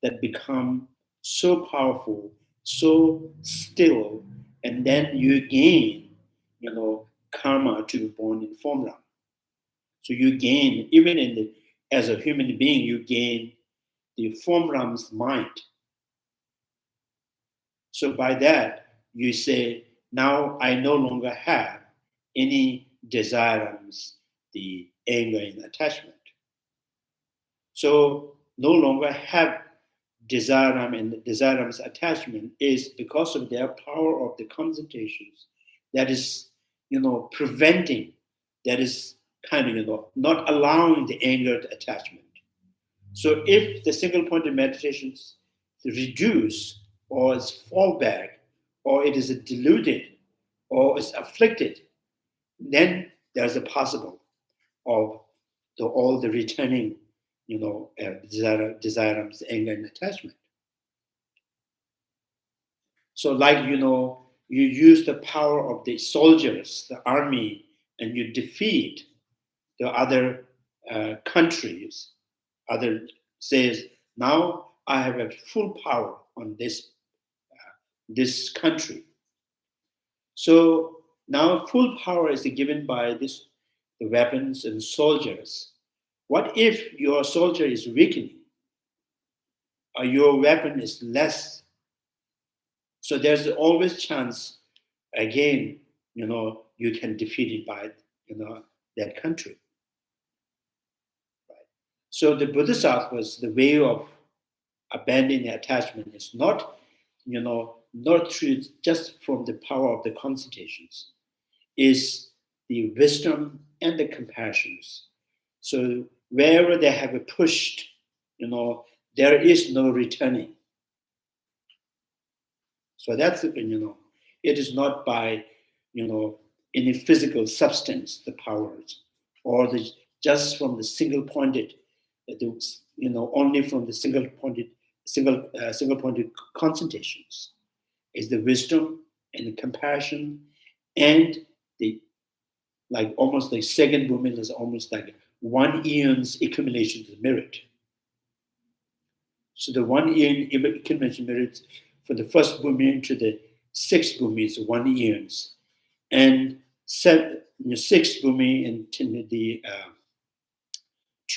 Speaker 1: that become so powerful, so still, and then you gain, karma to be born in form ram. So you gain, even as a human being, you gain the form ram's mind. So by that, you say, now I no longer have any desires, the anger and attachment. So no longer have desiram and desiram's attachment is because of their power of the concentrations that is, preventing, that is kind of, not allowing the anger attachment. So if the single pointed meditations reduce or is fall back or it is diluted or is afflicted, then there's a possible of all the returning, desires, anger, and attachment. So like, you use the power of the soldiers, the army, and you defeat the other countries. Other says, now I have a full power on this country. So now full power is given by the weapons and soldiers. What if your soldier is weakening or your weapon is less? So there's always chance, again, you can defeat it by, that country. Right. So the Bodhisattva's, the way of abandoning attachment is not, not through just from the power of the concentrations, is the wisdom and the compassions. So wherever they have pushed, there is no returning. So that's, it is not by any physical substance, the powers, or just from the single pointed, only from the single pointed concentrations, is the wisdom and the compassion, and the almost like second movement is almost like one eon's accumulation to the merit. So the 1 eon accumulation merit for the first movement to the sixth movement is 1 eons, and sixth movement and to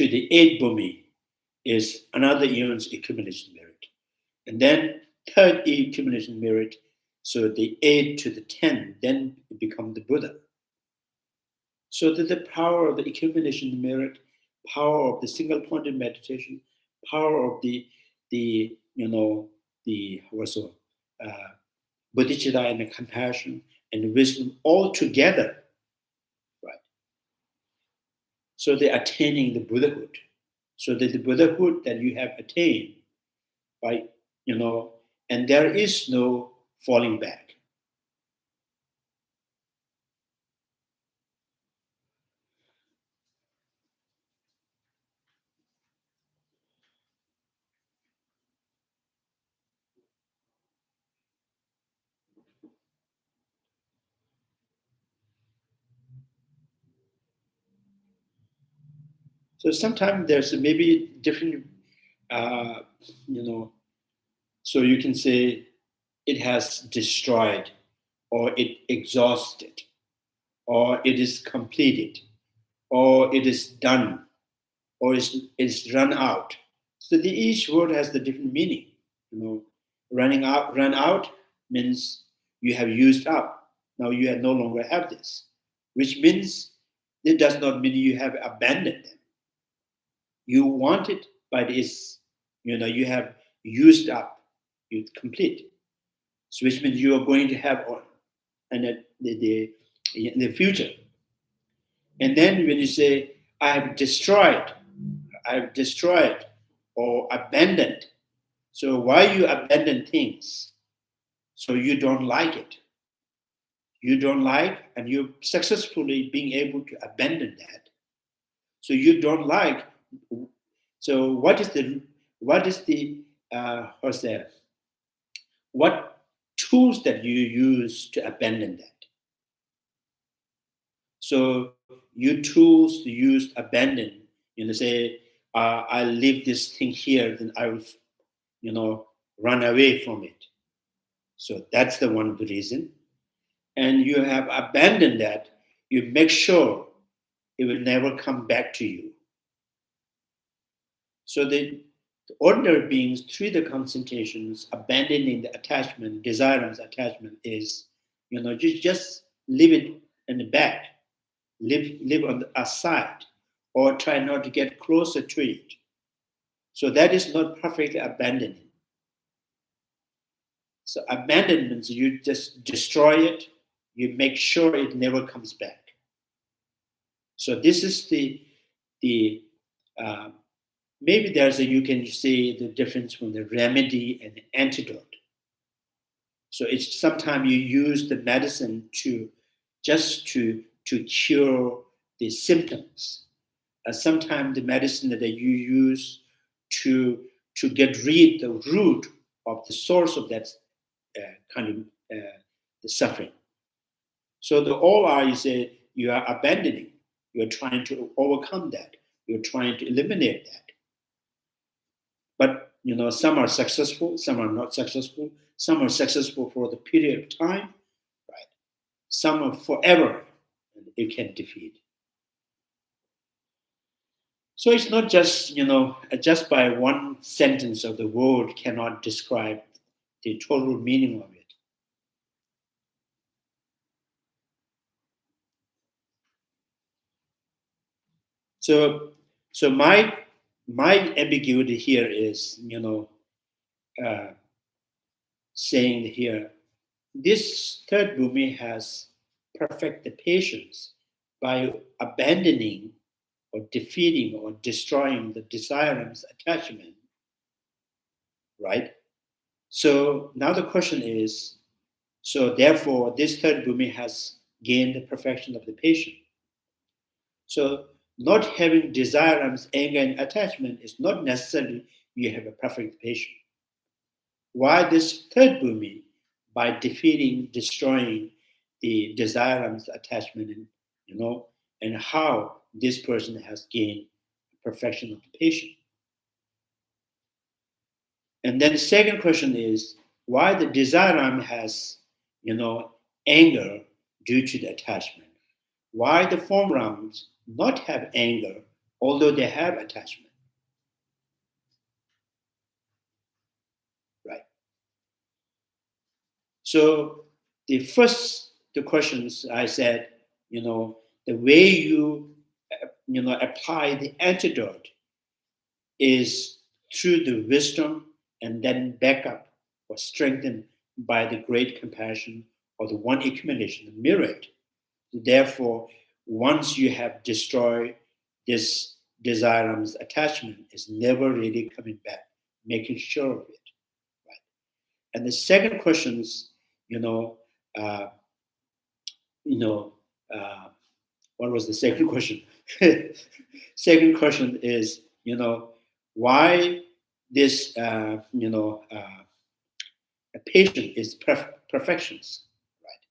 Speaker 1: the eighth movement is another eon's accumulation merit, and then third accumulation merit. So the 8 to the 10 then become the Buddha. So that the power of the accumulation merit, power of the single pointed meditation, power of the bodhicitta and the compassion and the wisdom all together, right? So they're attaining the Buddhahood. So that the Buddhahood that you have attained, right, and there is no falling back. So sometimes there's maybe different, so you can say it has destroyed, or it exhausted, or it is completed, or it is done, or it's run out. So each word has the different meaning. Run out means you have used up. Now you no longer have this, which means it does not mean you have abandoned them. You want it, but you have used up, you complete. So which means you are going to have in the future. And then when you say, I have destroyed or abandoned. So why you abandon things? So you don't like it. You don't like, and you're successfully being able to abandon that. So you don't like. So what tools that you use to abandon that? So your tools to use abandon, say, I'll leave this thing here, then I will, run away from it. So that's the one reason. And you have abandoned that, you make sure it will never come back to you. So the ordinary beings, through the concentrations, abandoning the attachment, desirous attachment is, just leave it in the back, live on the aside, or try not to get closer to it. So that is not perfectly abandoning. So abandonment, you just destroy it, you make sure it never comes back. So this is maybe you can see the difference from the remedy and the antidote. So it's sometimes you use the medicine to cure the symptoms. Sometimes the medicine that you use to get rid the root of the source of that kind of the suffering. So all are you are abandoning. You're trying to overcome that. You're trying to eliminate that. But some are successful, some are not successful. Some are successful for the period of time, right? Some are forever, and you can defeat. So it's not just just by one sentence of the word cannot describe the total meaning of it. So my ambiguity here is saying here, this third bhumi has perfected patience by abandoning or defeating or destroying the desire and attachment, right? So now the question is, so therefore this third bhumi has gain the perfection of the patient. So not having desires, anger, and attachment is not necessarily you have a perfect patient. Why this third bhumi? By defeating, destroying the desires, attachment, and and how this person has gained perfection of the patient. And then the second question is why the desire has, anger due to the attachment. Why the form rounds not have anger, although they have attachment, right? So the questions I said, the way you, apply the antidote is through the wisdom and then back up or strengthened by the great compassion or the one accumulation, the merit. Therefore, once you have destroyed this desirums attachment, is never really coming back, making sure of it. Right? And the second question is, uh, what was the second question? Second question is, why this, a patient is perfections, right?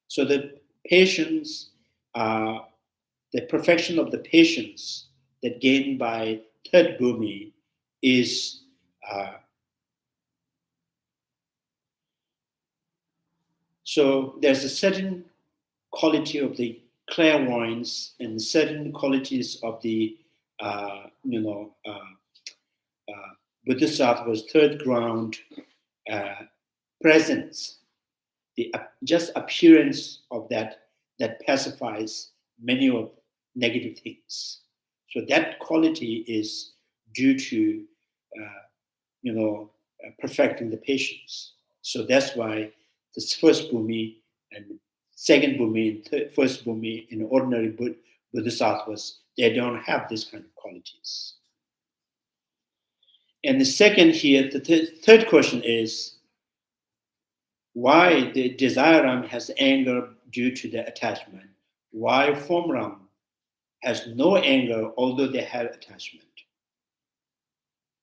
Speaker 1: So the patients, the perfection of the patients that gained by third bhumi is so there's a certain quality of the clairvoyance and certain qualities of the Bodhisattva's third ground presence, the just appearance of that pacifies many of negative things. So that quality is due to perfecting the patience. So that's why this first bhumi and second bhumi and first bhumi in ordinary Bodhisattvas, they don't have this kind of qualities. And the second here, the third question is why the desiram has anger due to the attachment? Why formram has no anger although they have attachment?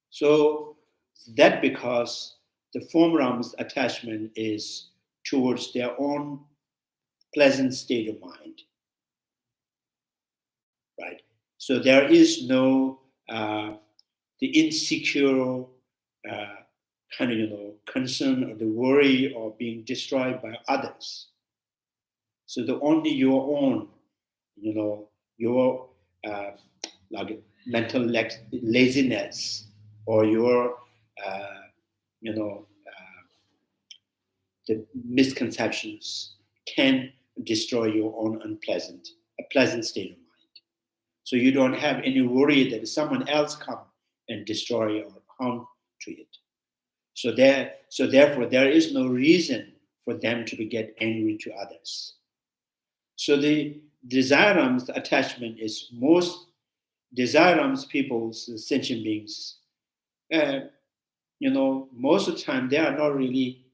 Speaker 1: So that because the formram's attachment is towards their own pleasant state of mind, right? So there is no the insecure kind of concern or the worry of being destroyed by others. So the only your own, your like mental laziness or your the misconceptions can destroy your own a pleasant state of mind. So you don't have any worry that someone else come and destroy or harm to it. So therefore there is no reason for them to get angry to others. So the desirums, the attachment is most desirums people's sentient beings. Most of the time they are not really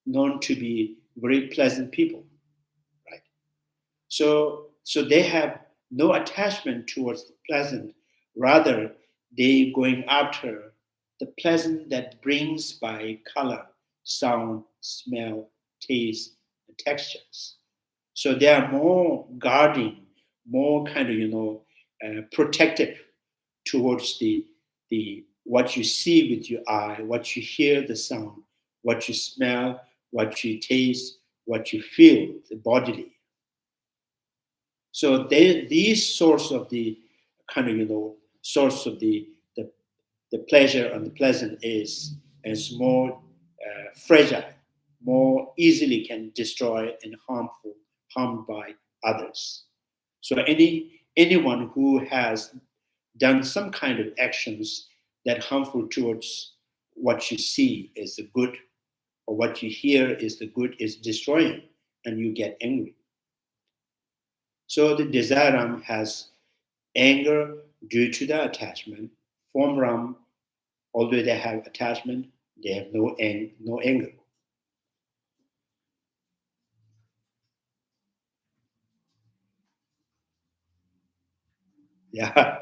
Speaker 1: known to be very pleasant people, right? So they have no attachment towards the pleasant. Rather, they going after the pleasant that brings by color, sound, smell, taste, and textures. So they are more guarding, more kind of protective towards the what you see with your eye, what you hear the sound, what you smell, what you taste, what you feel the bodily. So these source of the kind of source of the pleasure and the pleasant is more fragile, more easily can destroy and harmed by others. So anyone who has done some kind of actions that harmful towards what you see is the good, or what you hear is the good, is destroying, and you get angry. So the desiram has anger due to the attachment. Formram, although they have attachment, they have no anger. Yeah.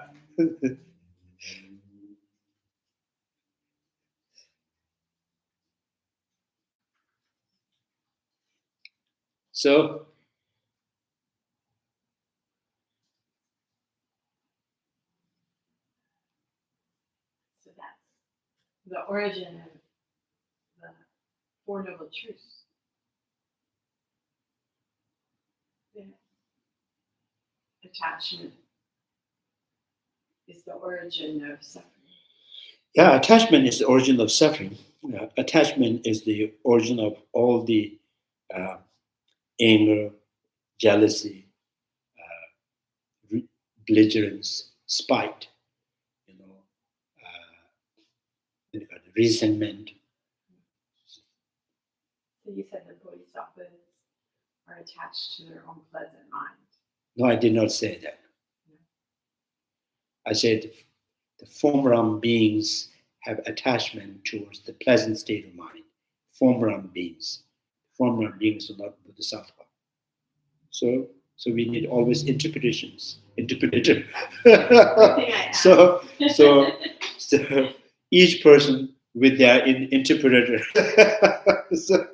Speaker 1: So
Speaker 4: that's the origin of the Four Noble Truths. The attachment is the origin of suffering.
Speaker 1: yeah, attachment is the origin of suffering. Attachment is the origin of all the anger, jealousy, belligerence, spite, resentment.
Speaker 4: So you said the Bodhisattvas are attached to their own pleasant mind.
Speaker 1: No, I did not say that. I said the form realm beings have attachment towards the pleasant state of mind. Form realm beings. Form realm beings are not Bodhisattva. So we need always interpretations. Interpreter. so each person with their interpreter. so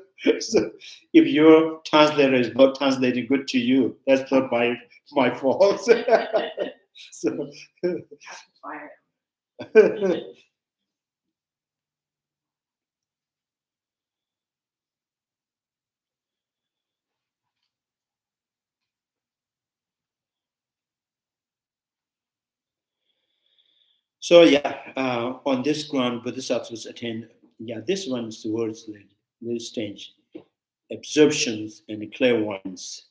Speaker 1: if your translator is not translating good to you, that's not my fault. so
Speaker 4: Fire.
Speaker 1: So on this ground, Bodhisattvas attain. Yeah, this one's the words like this stage, absorptions and clairvoyance.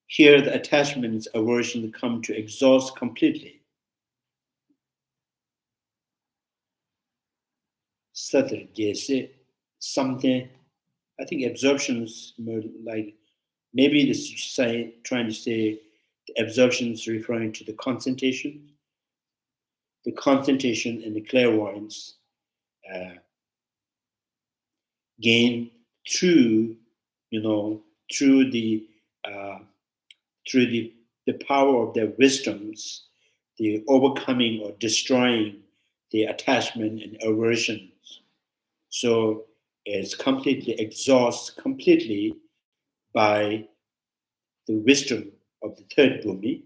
Speaker 1: Here, the attachments, aversion come to exhaust completely. Something. I think absorptions more like maybe this trying to say the absorptions referring to the concentration and the clairvoyance gain through through the power of their wisdoms, the overcoming or destroying the attachment and aversions. So it's completely exhausted completely by the wisdom of the third bhumi.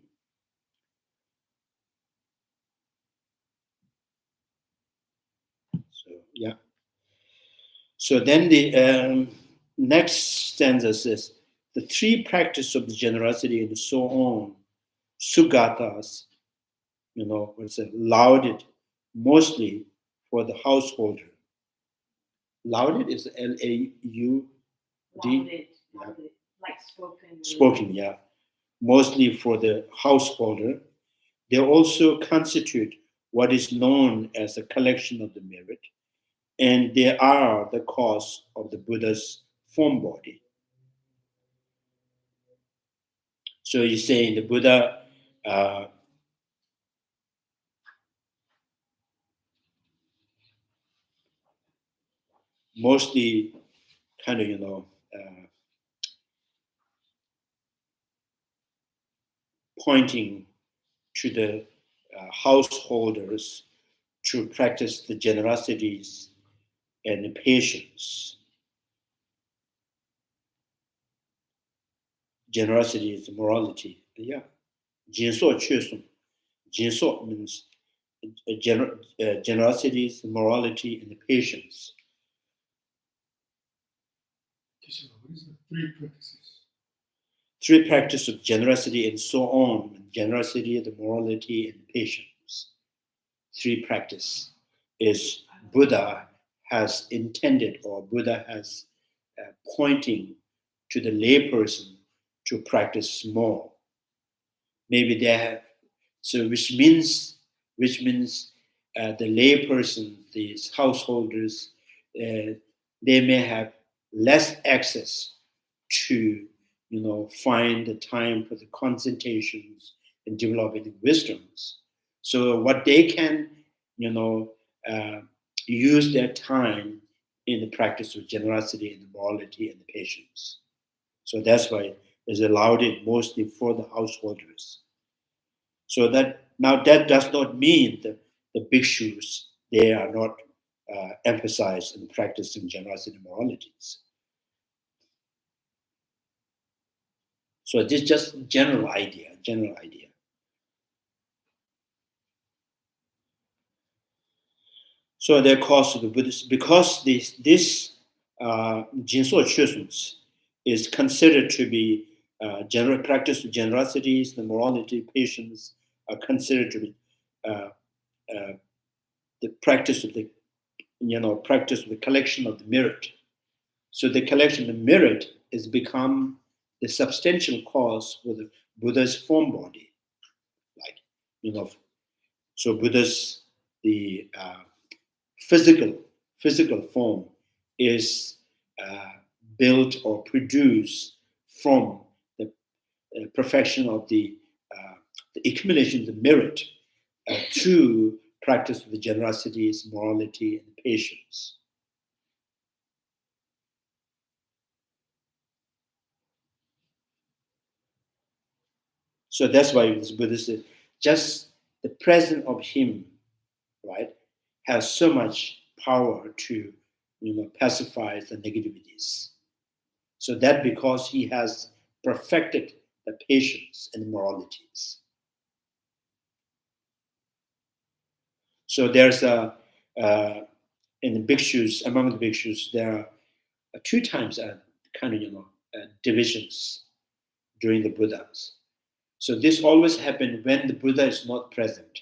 Speaker 1: So yeah. So then the next stanza says, the three practices of the generosity and so on, sugatas, was lauded mostly for the householder. Lauded is Laud.
Speaker 4: Like spoken.
Speaker 1: Spoken, yeah. Mostly for the householder. They also constitute what is known as a collection of the merit, and they are the cause of the Buddha's form body. So you say in the Buddha, mostly kind of, pointing to the householders to practice the generosities and the patience. Generosity is morality. Yeah. Jinso chusum. Jinso means generosity is morality and the patience.
Speaker 2: What is the three practices?
Speaker 1: Three practices of generosity and so on. Generosity, the morality, and patience. Three practice is Buddha has intended, or Buddha has pointing to the layperson to practice more. Maybe they have, so which means the layperson, these householders, they may have less access to find the time for the concentrations and developing the wisdoms. So what they can use their time in the practice of generosity and the morality and the patience. So that's why is allowed it mostly for the householders. So that now that does not mean that the bhikshus, they are not emphasized in practicing generosity and moralities. So this is just general idea. So their cause of the Buddhists, because this Jinso Chösuns is considered to be general practice of generosity, the morality, patience are considered to be the practice of the practice of the collection of the merit. So the collection of merit has become the substantial cause for the Buddha's form body, so Buddha's the physical form is built or produced from the perfection of the accumulation of the merit through practice of the generosities, morality, and patience. So that's why this Buddha said, just the presence of him, right, has so much power to, pacify the negativities. So that because he has perfected the patience and moralities. So there's in the bhikshus, among the bhikshus, there are two times kind of divisions during the Buddhas. So this always happens when the Buddha is not present.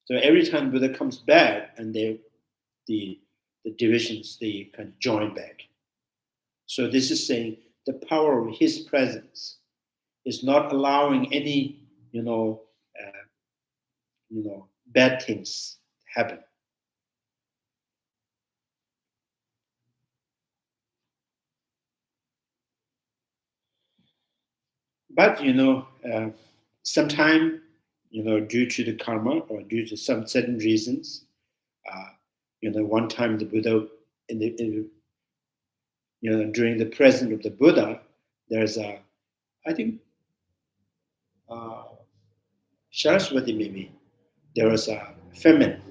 Speaker 1: So every time Buddha comes back, and the divisions, they kind of join back. So this is saying the power of his presence is not allowing any bad things happen. But sometime due to the karma or due to some certain reasons, one time the Buddha during the presence of the Buddha, there's I think Saraswati maybe, there was a famine,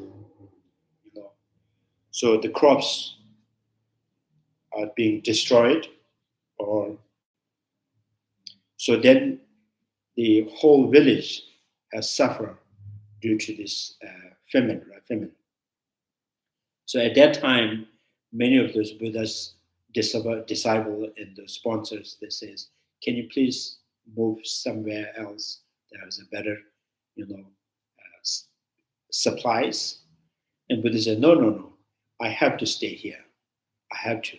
Speaker 1: so the crops are being destroyed, or so then the whole village has suffered due to this famine. So at that time, many of those Buddha's disciples and the sponsors, they says, can you please move somewhere else? There is a better, supplies. And Buddha said, no, I have to stay here. I have to.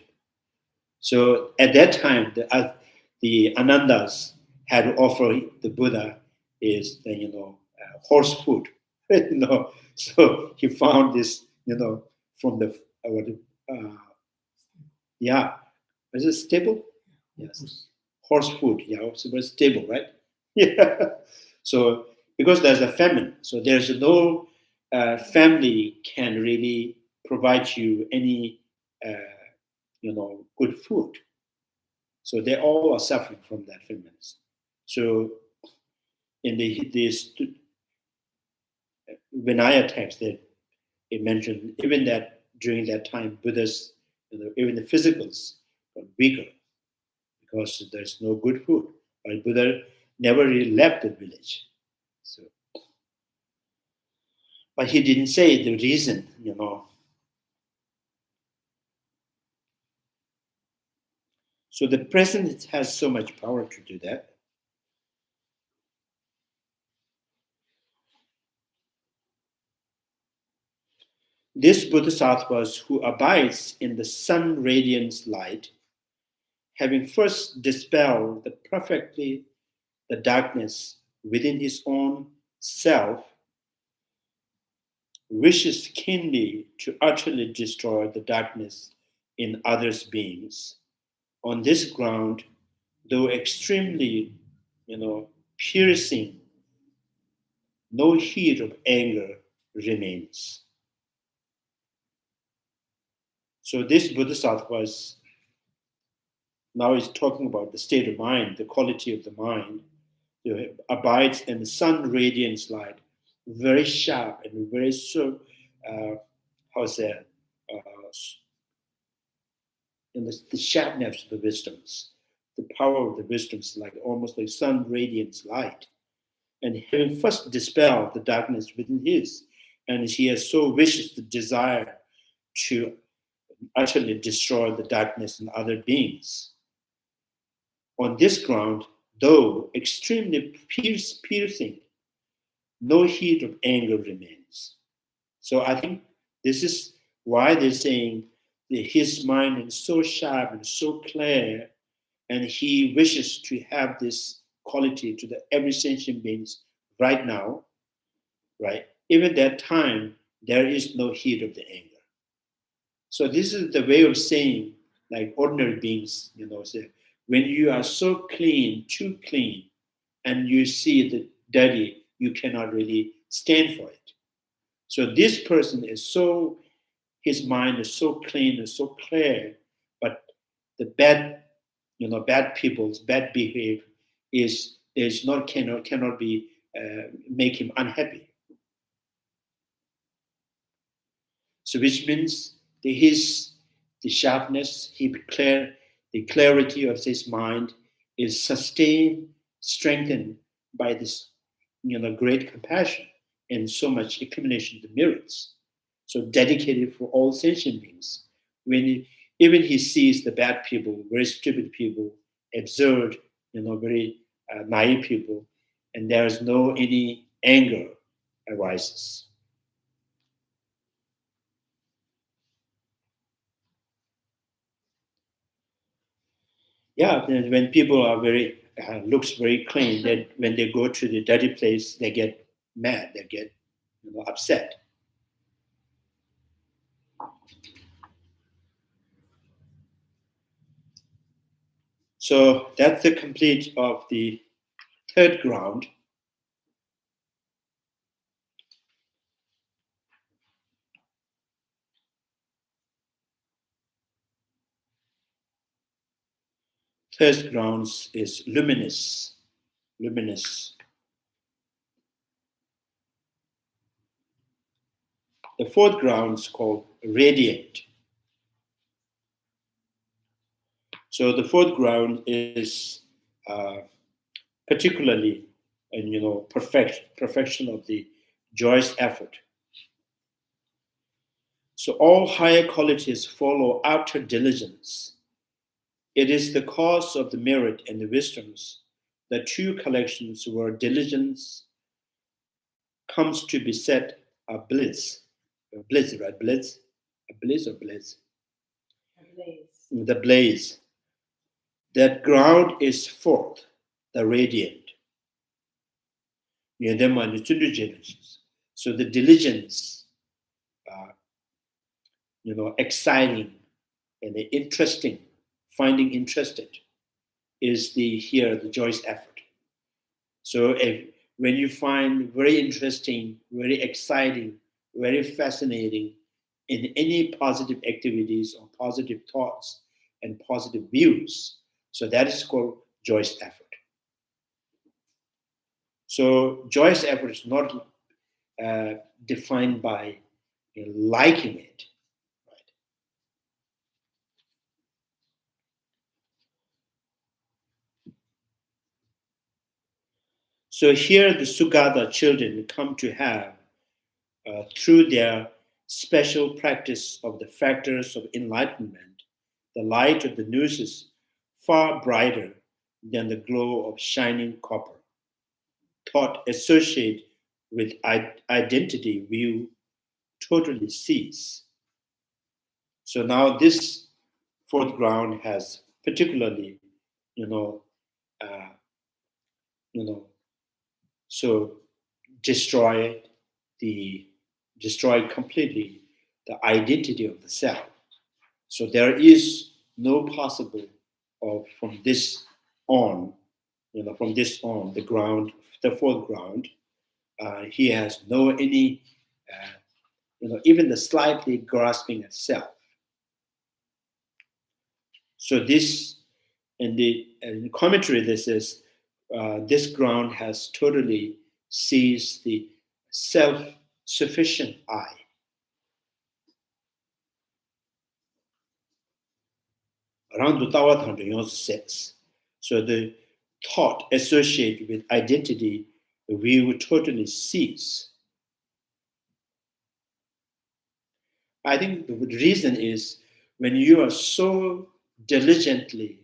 Speaker 1: So at that time, the Anandas had offered the Buddha is the horse food. So he found this from the is it stable? Yes, horse food. Yeah, so it's stable, right? Yeah. So because there's a famine, so there's no family can really provide you any good food. So they all are suffering from that famine. So in this Vinaya text, it mentioned even that during that time, Buddha's, even the physicals got weaker because there's no good food. But Buddha never really left the village. So, but he didn't say the reason, So the presence has so much power to do that. This Bodhisattva who abides in the sun radiance light, having first dispelled the darkness within his own self, wishes keenly to utterly destroy the darkness in others' beings. On this ground, though extremely, piercing, no heat of anger remains. So this Bodhisattva now he's talking about the state of mind, the quality of the mind, abides in the sun radiance light, very sharp and very so, how's that? In the sharpness of the wisdoms, the power of the wisdoms, like almost like sun radiance light. And having first dispelled the darkness within his, and he has so wishes the desire to utterly destroy the darkness in other beings. On this ground, though extremely piercing, no heat of anger remains. So I think this is why they're saying that his mind is so sharp and so clear, and he wishes to have this quality to the every sentient beings right now, right? Even that time, there is no heat of the anger. So this is the way of saying, like ordinary beings, say, when you are so clean, too clean, and you see the dirty, you cannot really stand for it. So this person is so, his mind is so clean and so clear, but the bad, bad people's bad behavior is not cannot be make him unhappy. So which means the sharpness, the clarity of his mind is sustained, strengthened by this, great compassion and so much accumulation of the merits. So dedicated for all sentient beings. Even he sees the bad people, very stupid people, absurd, very naive people, and there is no any anger arises. Yeah, when people are very looks very clean, that when they go to the dirty place, they get mad, they get upset. So that's the complete of the third ground. Third ground is luminous. Luminous. The fourth ground is called radiant. So the fourth ground is particularly, and perfection of the joyous effort. So all higher qualities follow after diligence. It is the cause of the merit and the wisdoms, the two collections where diligence comes to be set a bliss. A bliss, right? Bliss? A bliss or bliss?
Speaker 4: A blaze.
Speaker 1: The blaze. That ground is fourth, the radiant. So the diligence, exciting and the interesting, finding interested, is the joyous effort. So when you find very interesting, very exciting, very fascinating in any positive activities or positive thoughts and positive views, so that is called joyous effort. So joyous effort is not defined by liking it. Right? So here the Sugata children come to have, through their special practice of the factors of enlightenment, the light of the gnosis far brighter than the glow of shining copper. Thought associated with identity view totally cease. So now this fourth ground has particularly, uh, so destroy completely the identity of the self. So there is no possible of from this on, the ground, the fourth ground, he has no any, even the slightly grasping at self. So this in the commentary, this is this ground has totally seized the self-sufficient I. Around the Tathāgata says, so the thought associated with identity, we will totally cease. I think the reason is when you are so diligently,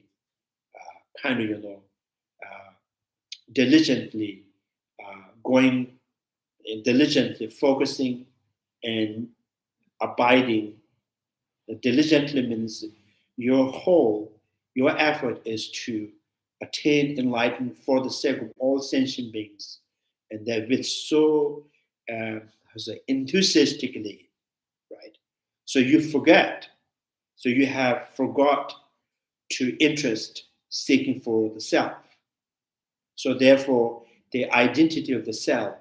Speaker 1: diligently going, diligently focusing and abiding. Diligently means your effort is to attain enlightenment for the sake of all sentient beings, and that with so enthusiastically, right? So you forget, so you have forgot to interest seeking for the self. So therefore, the identity of the self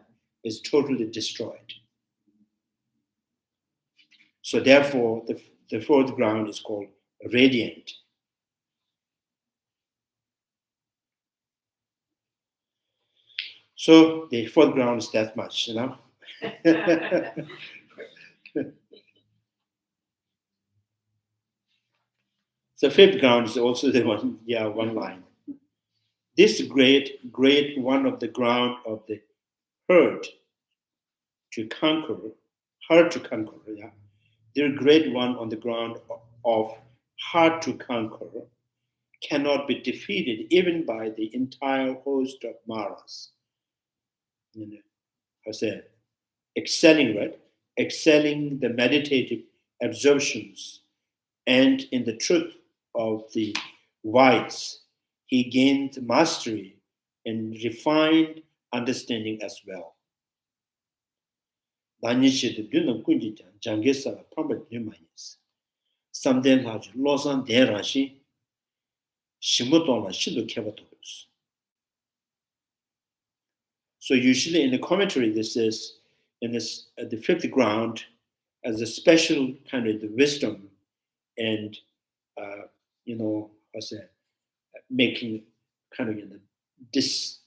Speaker 1: is totally destroyed. So therefore, the fourth ground is called radiant. So the fourth ground is that much, you know. The fifth ground is also the one line. This great one of the ground of the hurt to conquer, yeah. The great one on the ground of hard to conquer cannot be defeated even by the entire host of Maras. You know, I said, excelling, right? Excelling the meditative absorptions and in the truth of the wise, he gained mastery and refined understanding as well. So usually in the commentary, this is in this the fifth ground as a special kind of the wisdom and I say making kind of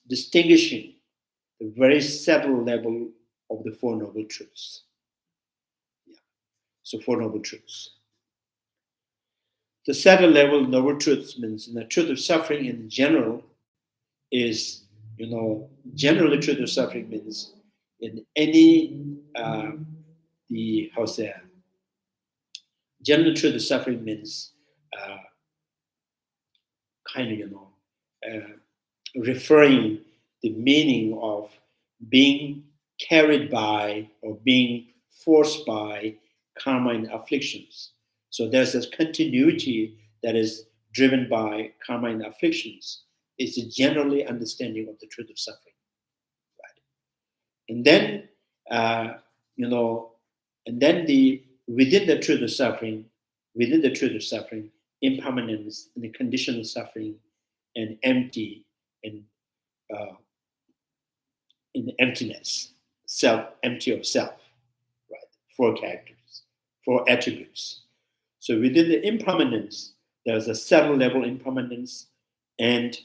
Speaker 1: distinguishing the very subtle level of the Four Noble Truths. Yeah. So Four Noble Truths. The subtle level of Noble Truths means the truth of suffering in general is, generally truth of suffering means in any, general truth of suffering means referring the meaning of being carried by or being forced by karma and afflictions. So there's this continuity that is driven by karma and afflictions. It's a generally understanding of the truth of suffering, right? And then, and then within the truth of suffering, impermanence and the conditional suffering, and empty and in emptiness, empty of self, right? Four characters, four attributes. So within the impermanence, there's a subtle level impermanence and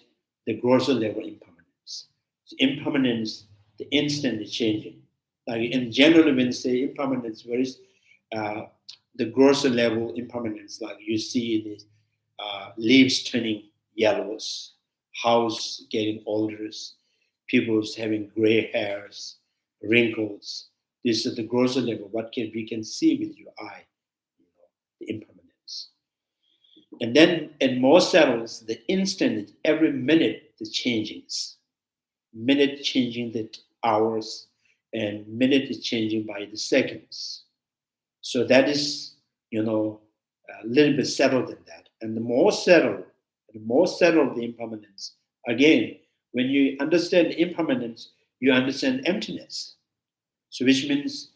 Speaker 1: the grosser level impermanence. So impermanence, the instant is changing. Like in general, when you say impermanence, where is the grosser level impermanence? Like you see the leaves turning yellows, house getting older, people's having gray hairs, wrinkles. This is the grosser level. What we can see with your eye, the impermanence. And then in more settles, the instant, every minute, the changings. Minute changing the hours, and minute is changing by the seconds. So that is, a little bit settled than that. And the more settled the impermanence, again, when you understand impermanence, you understand emptiness. So which means,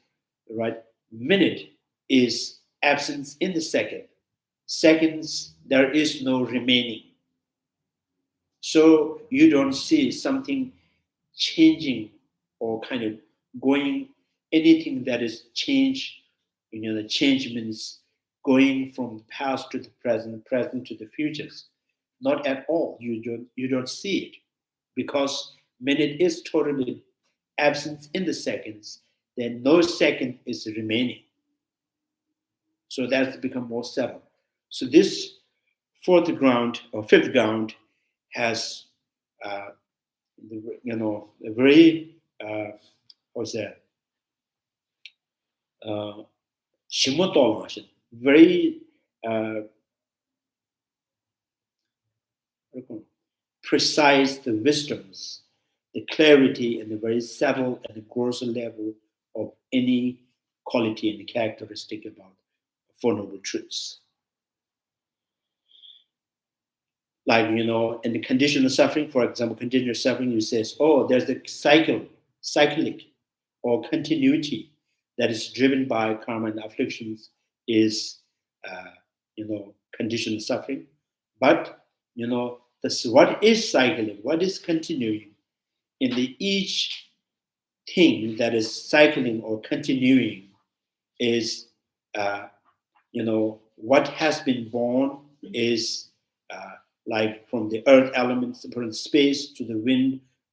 Speaker 1: right, minute is absence in the second. Seconds, there is no remaining. So you don't see something changing or kind of going, anything that is change. The change means going from the past to the present, present to the futures.
Speaker 5: Not at all. You don't see it, because when it is totally absent in the seconds, then no second is remaining. So that's become more subtle. So this fourth ground or fifth ground has, a very, what's that? Very precise the wisdoms, the clarity, and the very subtle and the grosser level of any quality and characteristic about Four Noble Truths. Like, in the condition of suffering, for example, conditional suffering, you says, oh, there's a cyclic or continuity that is driven by karma and afflictions is, conditional suffering. But, what is cycling, what is continuing in each thing that is cycling or continuing is, what has been born is, like from the earth elements, from space to the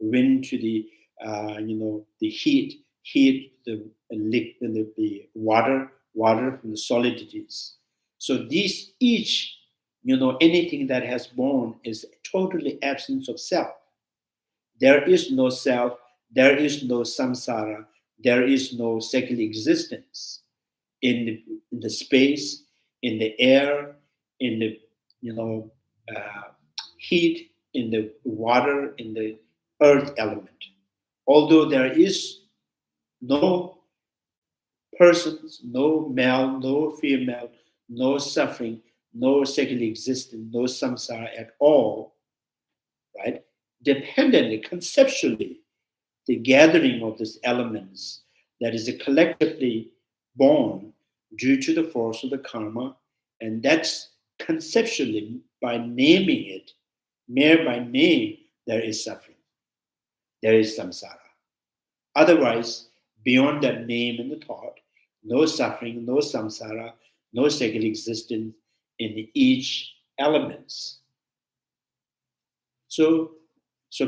Speaker 5: wind to the, the heat, the water from the solidities. So these each, anything that has born is totally absence of self. There is no self, there is no samsara, there is no second existence in the space, in the air, in the, heat, in the water, in the earth element. Although there is no persons, no male, no female, no suffering, no second existence, no samsara at all, right? Dependently, conceptually, the gathering of these elements that is collectively born due to the force of the karma, and that's conceptually, by naming it, mere by name, there is suffering, there is samsara. Otherwise, beyond that name and the thought, no suffering, no samsara, no second existence in each elements. So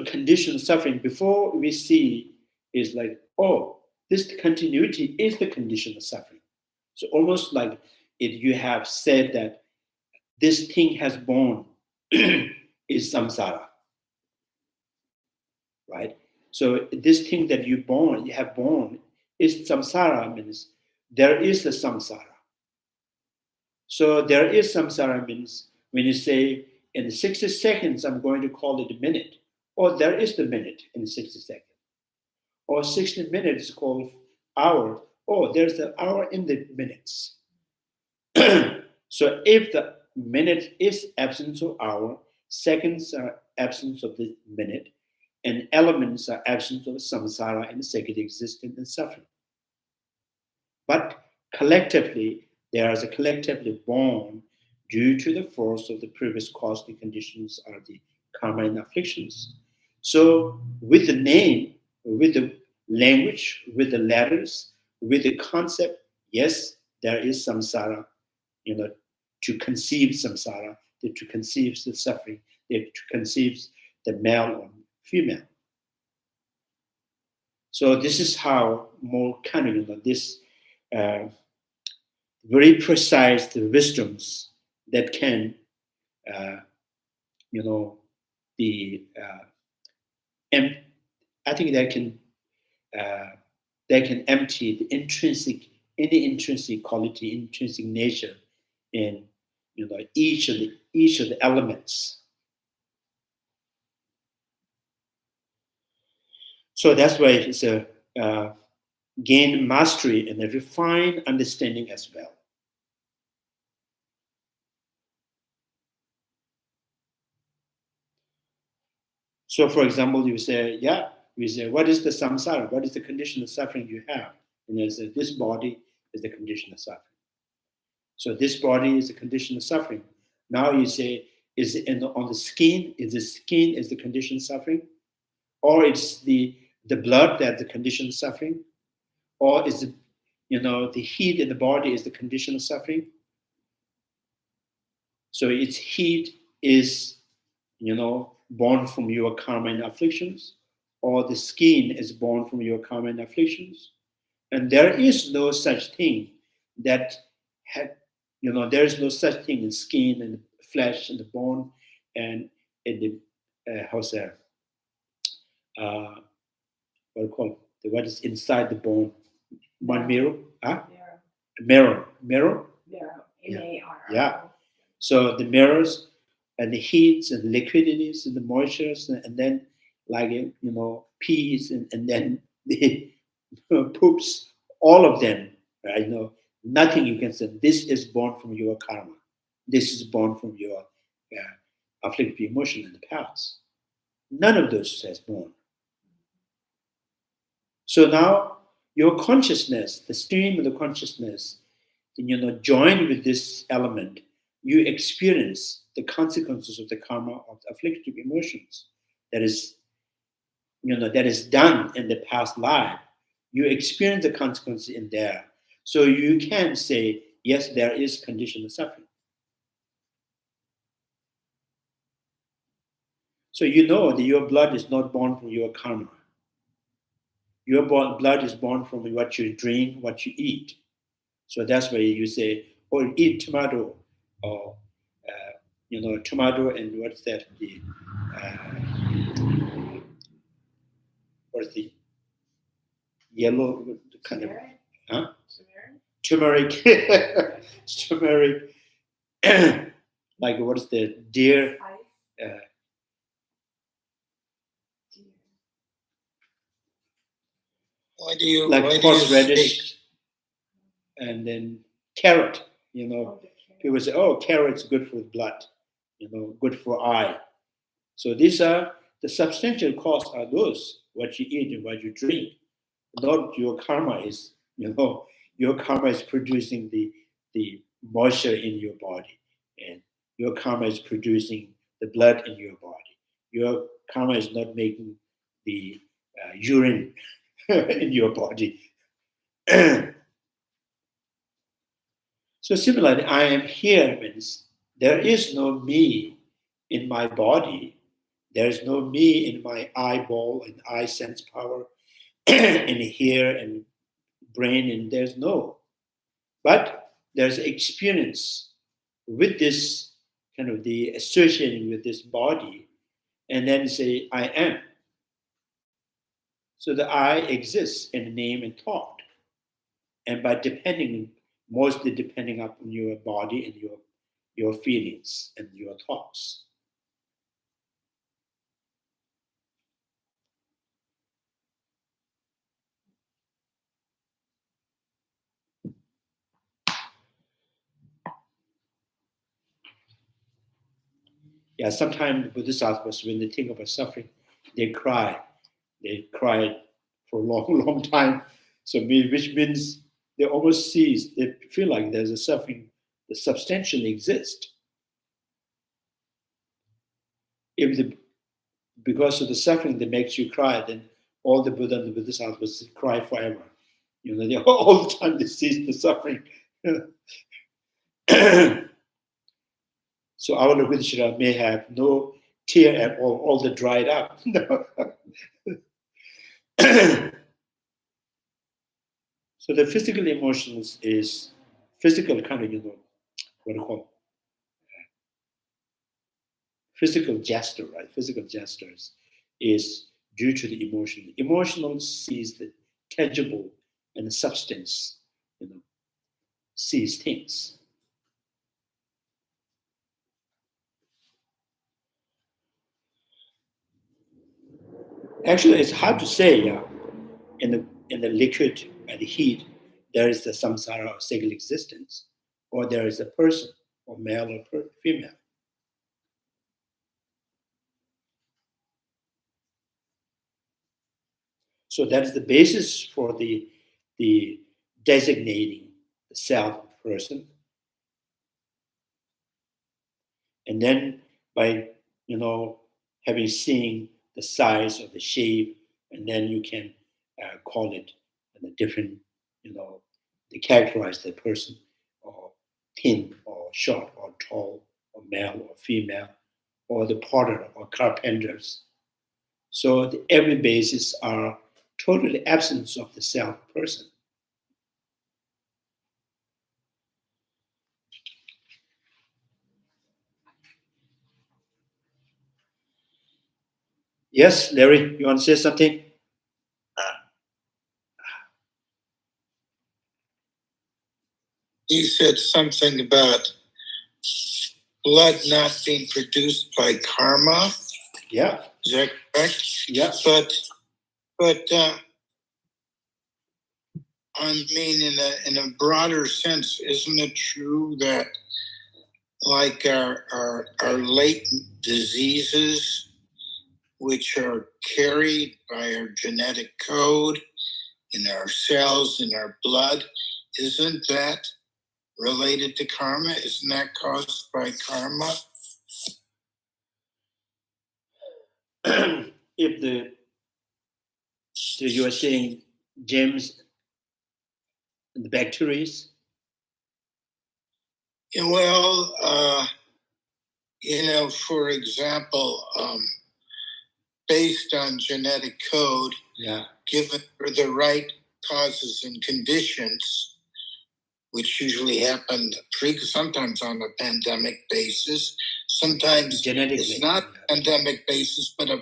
Speaker 5: conditioned suffering, before we see, is like, oh, this continuity is the condition of suffering. So almost like if you have said that this thing has born is samsara, right? So this thing that you have born is samsara, means there is a samsara. So there is samsara means when you say in 60 seconds, I'm going to call it a minute, or there is the minute in 60 seconds, or 60 minutes is called hour, or there's the hour in the minutes. So if the minute is absence of hour, seconds are absence of the minute, and elements are absence of samsara and second existence and suffering. But collectively, there is a collectively born due to the force of the previous cosmic conditions are the karma and afflictions. So with the name, with the language, with the letters, with the concept, yes, there is samsara, to conceive samsara, to conceive the suffering, to conceive the male or female. So this is how more kind of this very precise the wisdoms that can, be. I think they can empty the any intrinsic quality, intrinsic nature in each of the elements. So that's why it's a gain mastery and a refined understanding as well. So, for example, we say, what is the samsara? What is the condition of suffering you have? And they say, this body is the condition of suffering. So this body is the condition of suffering. Now you say, is it on the skin? Is the skin is the condition of suffering? Or it's the blood that's the condition of suffering? Or is it, the heat in the body is the condition of suffering? So its heat is born from your karma and afflictions, or the skin is born from your karma and afflictions. And there is no such thing that there is no such thing in skin and flesh and the bone and in the what is inside the bone? One mirror, huh? Mirror.
Speaker 4: Mirror.
Speaker 5: Yeah.
Speaker 4: M-A-R-R.
Speaker 5: Yeah. So the mirrors and the heats and liquidities and the moistures and then peas and then the poops, all of them. Right? Nothing you can say. This is born from your karma. This is born from your afflictive emotion in the past. None of those has born. So now your consciousness, the stream of the consciousness, joined with this element, you experience the consequences of the karma of the afflictive emotions that is done in the past life. You experience the consequences in there. So you can say, yes, there is conditional suffering. So you know that your blood is not born from your karma. Your blood is born from what you drink, what you eat. So that's why you say, oh, eat tomato, or tomato and what's that? What's the yellow kind of? Huh? Turmeric. Turmeric. Like what is the deer?
Speaker 3: Why do you
Speaker 5: like
Speaker 3: why do you
Speaker 5: horseradish
Speaker 3: speak?
Speaker 5: and then carrot. People say, oh, carrot's good for blood, good for eye. So these are the substantial costs are those, what you eat and what you drink. Not your karma is, your karma is producing the moisture in your body, and your karma is producing the blood in your body. Your karma is not making the urine in your body. So similarly, I am here means there is no me in my body. There is no me in my eyeball and eye sense power and here and brain, and there's no. But there's experience with this kind of the associating with this body, and then say, I am. So the I exists in name and thought. And by mostly depending upon your body and your feelings and your thoughts. Yeah, sometimes Bodhisattvas, when they think about suffering, they cry. They cry for a long, long time. So which means they almost cease. They feel like there's a suffering that substantially exists. Because of the suffering that makes you cry, then all the Buddha and the Bodhisattvas cry forever. They all the time they cease the suffering. So our Bodhisattva may have no tear at all the dried up. So the physical emotions is physical kind of, what do you call physical gesture, right? Physical gestures is due to the emotion. Emotional sees the tangible and the substance, sees things. Actually, it's hard to say, in the liquid and the heat, there is the samsara or single existence, or there is a person, or male or female. So that is the basis for the designating the self person. And then by having seen the size or the shape, and then you can call it a different, they characterize the person, or thin or short or tall or male or female, or the potter or carpenters. So every basis are totally absence of the self person. Yes, Larry, you want to say something?
Speaker 3: You said something about blood not being produced by karma.
Speaker 5: Yeah.
Speaker 3: Is that correct?
Speaker 5: Yeah.
Speaker 3: But I mean, in a broader sense, isn't it true that like our latent diseases, which are carried by our genetic code in our cells, in our blood, isn't that related to karma? Isn't that caused by karma?
Speaker 5: So you are saying, James, the bacteria?
Speaker 3: Well, for example, based on genetic code,
Speaker 5: Yeah.
Speaker 3: given for the right causes and conditions, which usually happen sometimes on a pandemic basis, sometimes
Speaker 5: Genetically,
Speaker 3: it's not pandemic basis, but a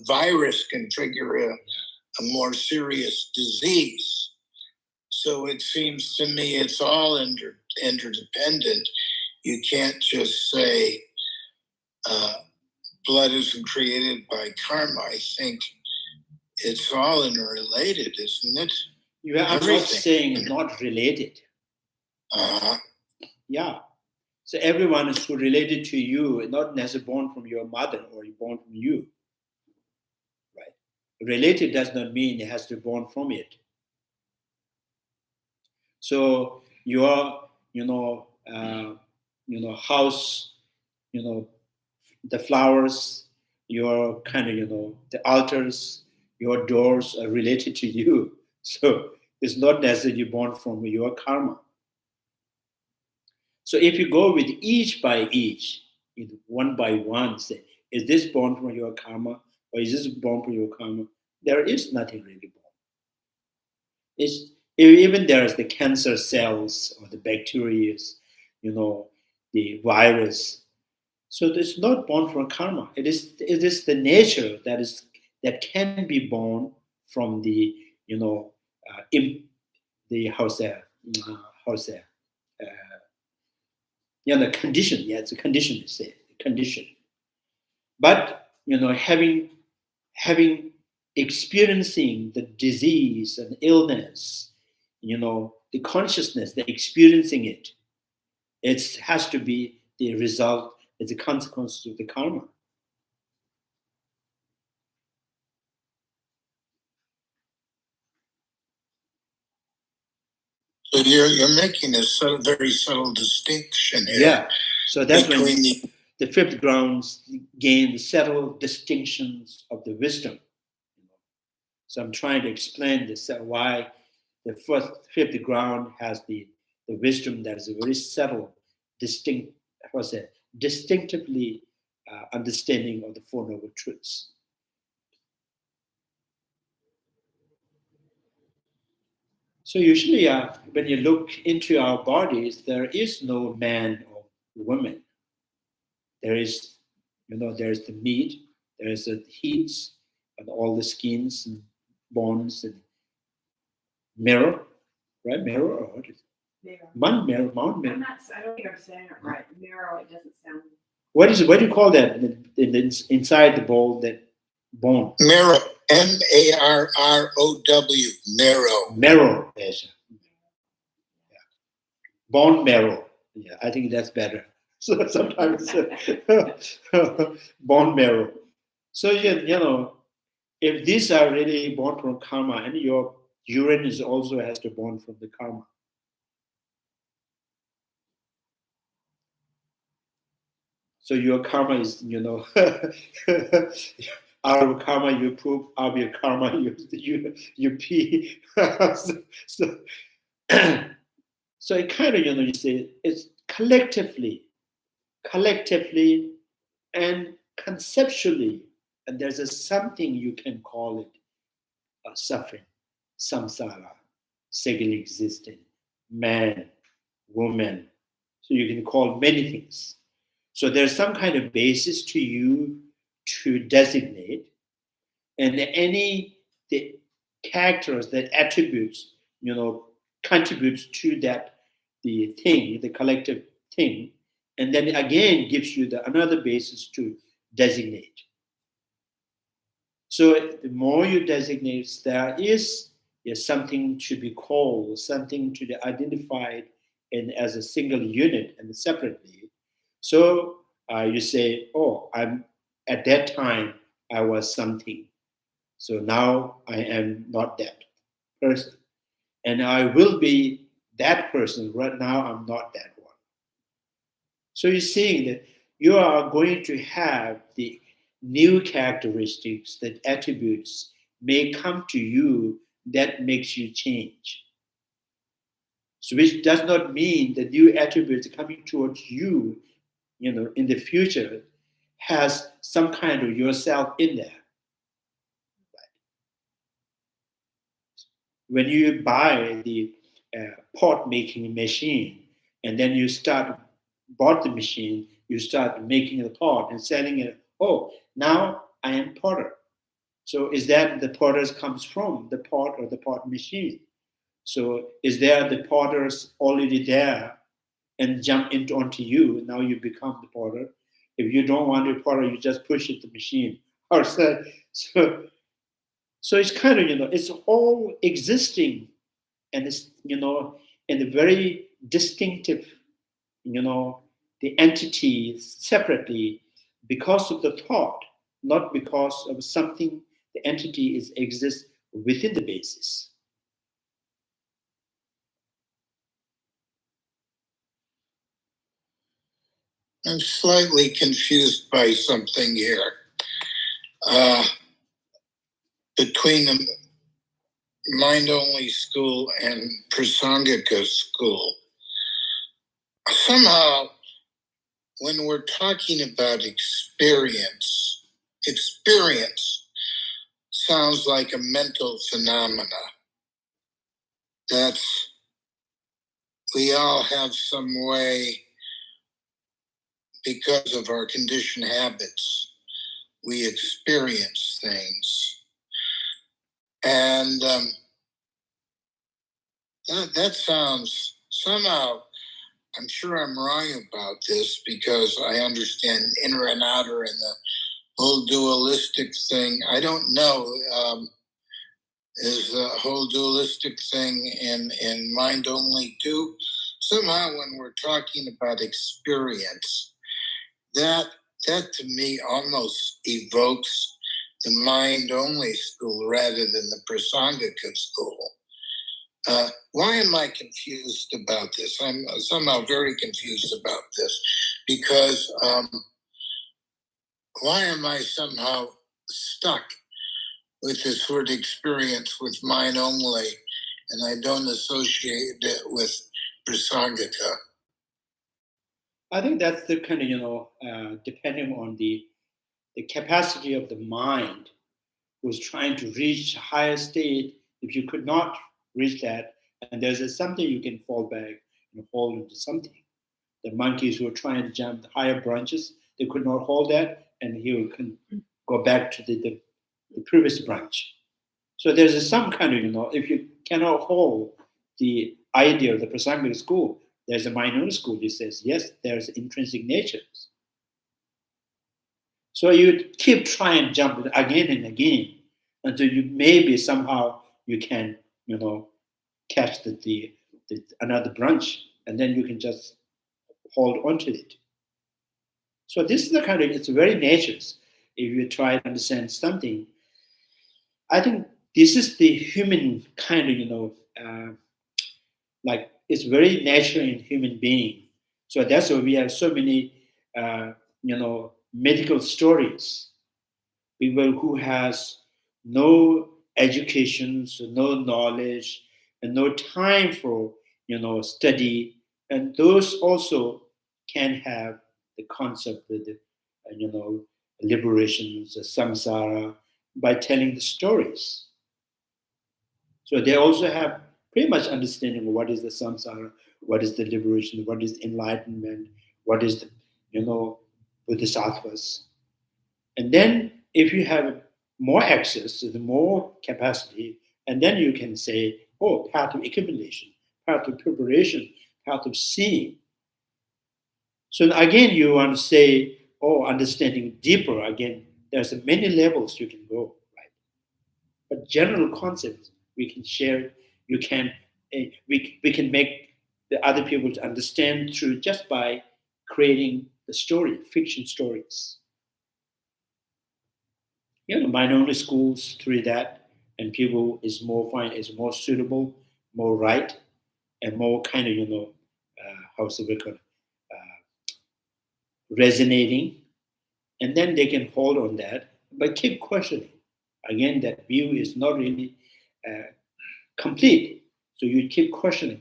Speaker 3: virus can trigger a more serious disease. So it seems to me it's all interdependent. You can't just say blood isn't created by karma. I think it's all interrelated, isn't it?
Speaker 5: I'm not saying not related. Yeah. So everyone is who related to you, not necessarily born from your mother or born from you. Right? Related does not mean it has to be born from it. So your, house, the flowers, your kind of, the altars, your doors are related to you. So it's not necessarily born from your karma. So if you go with each by each, one by one, say, is this born from your karma or is this born from your karma? There is nothing really born. Even there's the cancer cells or the bacteria, the virus. So it's not born from karma. It is the nature that can be born from the the condition. Yeah, it's a condition to say condition. But having experiencing the disease and illness, the consciousness, the experiencing it has to be the result, it's a consequence of the karma.
Speaker 3: So you're making a very subtle distinction here.
Speaker 5: Yeah. So that's when the fifth grounds gain the subtle distinctions of the wisdom. So I'm trying to explain this, why the fifth ground has the wisdom that is a very subtle, distinctively understanding of the Four Noble Truths. So usually when you look into our bodies, there is no man or woman. There is, there's the meat, there's the heats, and all the skins and bones and marrow, right? Marrow or what is it?
Speaker 4: Marrow.
Speaker 5: Marrow.
Speaker 4: I don't think I'm saying it right. Marrow, it doesn't sound.
Speaker 5: What do you call that inside the bowl, that bone?
Speaker 3: Marrow. M-A-R-R-O-W. Marrow.
Speaker 5: Marrow. Yes. Yeah. Bone marrow. Yeah, I think that's better. So sometimes bone marrow. So if these are really born from karma, and your urine is also has to born from the karma. So your karma is, out of karma you poop, out of your karma you pee. so it kind of, you say it's collectively And conceptually, and there's a something you can call it suffering, samsara, single existence, man, woman. So you can call many things. So there's some kind of basis to you to designate, and the characters, that attributes, contributes to that the thing, the collective thing, and then again gives you another basis to designate. So the more you designate, there is something to be called, something to be identified and as a single unit and separately. So you say, oh, I'm at that time I was something. So now I am not that person. And I will be that person. Right now I'm not that one. So you're seeing that you are going to have the new characteristics, that attributes may come to you that makes you change. So which does not mean the new attributes coming towards you, in the future has some kind of yourself in there. When you buy the pot making machine and then you bought the machine, you start making the pot and selling it. Oh, now I am potter. So is that the potters comes from the pot or the pot machine? So is there the potters already there and jump onto you? Now you become the potter. If you don't want a potter, you just push it the machine. Or so it's kind of it's all existing, and it's in a very distinctive, the entity separately because of the thought, not because of something. The entity exists within the basis.
Speaker 3: I'm slightly confused by something here. Between the mind-only school and Prasangika school, somehow when we're talking about experience sounds like a mental phenomena. That's, we all have some way, because of our conditioned habits, we experience things. And that sounds, somehow, I'm sure I'm wrong about this because I understand inner and outer and the whole dualistic thing. I don't know, is the whole dualistic thing in mind only too? Somehow when we're talking about experience, that to me almost evokes the mind only school rather than the Prasangika school. Why am I confused about this? I'm somehow very confused about this because why am I somehow stuck with this word experience with mind only and I don't associate it with Prasangika?
Speaker 5: I think that's the kind of depending on the capacity of the mind who's trying to reach a higher state. If you could not reach that, and there's something you can fall back and hold into something. The monkeys who are trying to jump the higher branches, they could not hold that, and he will go back to the previous branch. So there's some kind of, if you cannot hold the idea of the Prasangika school, there's a minority school that says, yes, there's intrinsic natures. So you keep trying to jump again and again until you maybe somehow you can, catch the another branch, and then you can just hold onto it. So this is the kind of, it's very natures. If you try to understand something, I think this is the human kind of, like it's very natural in human being. So that's why we have so many, medical stories. People who has no education, so no knowledge, and no time for study, and those also can have the concept with liberations, the samsara, by telling the stories. So they also have pretty much understanding of what is the samsara, what is the liberation, what is enlightenment, what is the, bodhisattvas. And then if you have more access to the more capacity, and then you can say, oh, path of accumulation, path of preparation, path of seeing. So again, you want to say, oh, understanding deeper, again, there's many levels you can go, right? But general concepts we can share, we can make the other people to understand through just by creating the story, fiction stories. Minority schools through that, and people is more suitable, more right, and more kind of how's the word called, resonating, and then they can hold on that, but keep questioning. Again, that view is not really complete, so you keep questioning,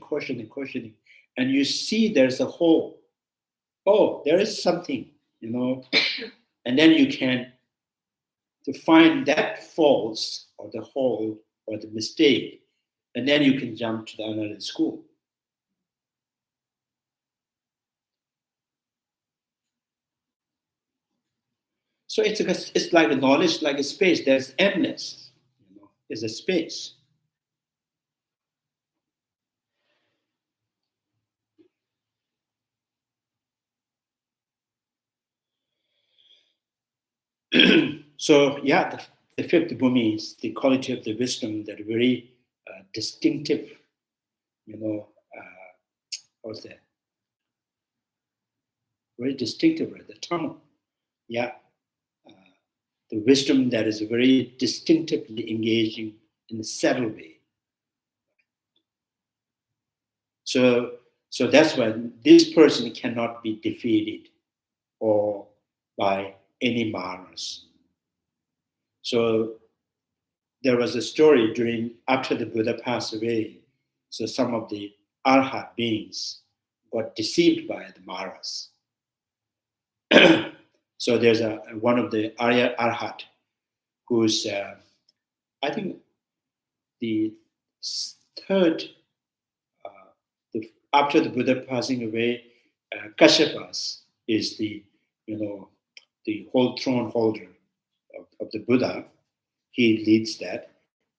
Speaker 5: and you see there's a hole. Oh, there is something, and then you can to find that false or the hole or the mistake, and then you can jump to the another school. So it's like a knowledge, like a space. There's emptiness, There's a space. So yeah, the fifth bhumi is the quality of the wisdom that very distinctive, what's that? Very distinctive, right? The tunnel. Yeah. The wisdom that is very distinctively engaging in a settled way. So that's why this person cannot be defeated or by any maras. So there was a story after the Buddha passed away. So some of the arhat beings got deceived by the maras. So there's one of the Arya Arhat who's I think the third after the Buddha passing away, Kasyapas is the whole throne holder of the Buddha. He leads that,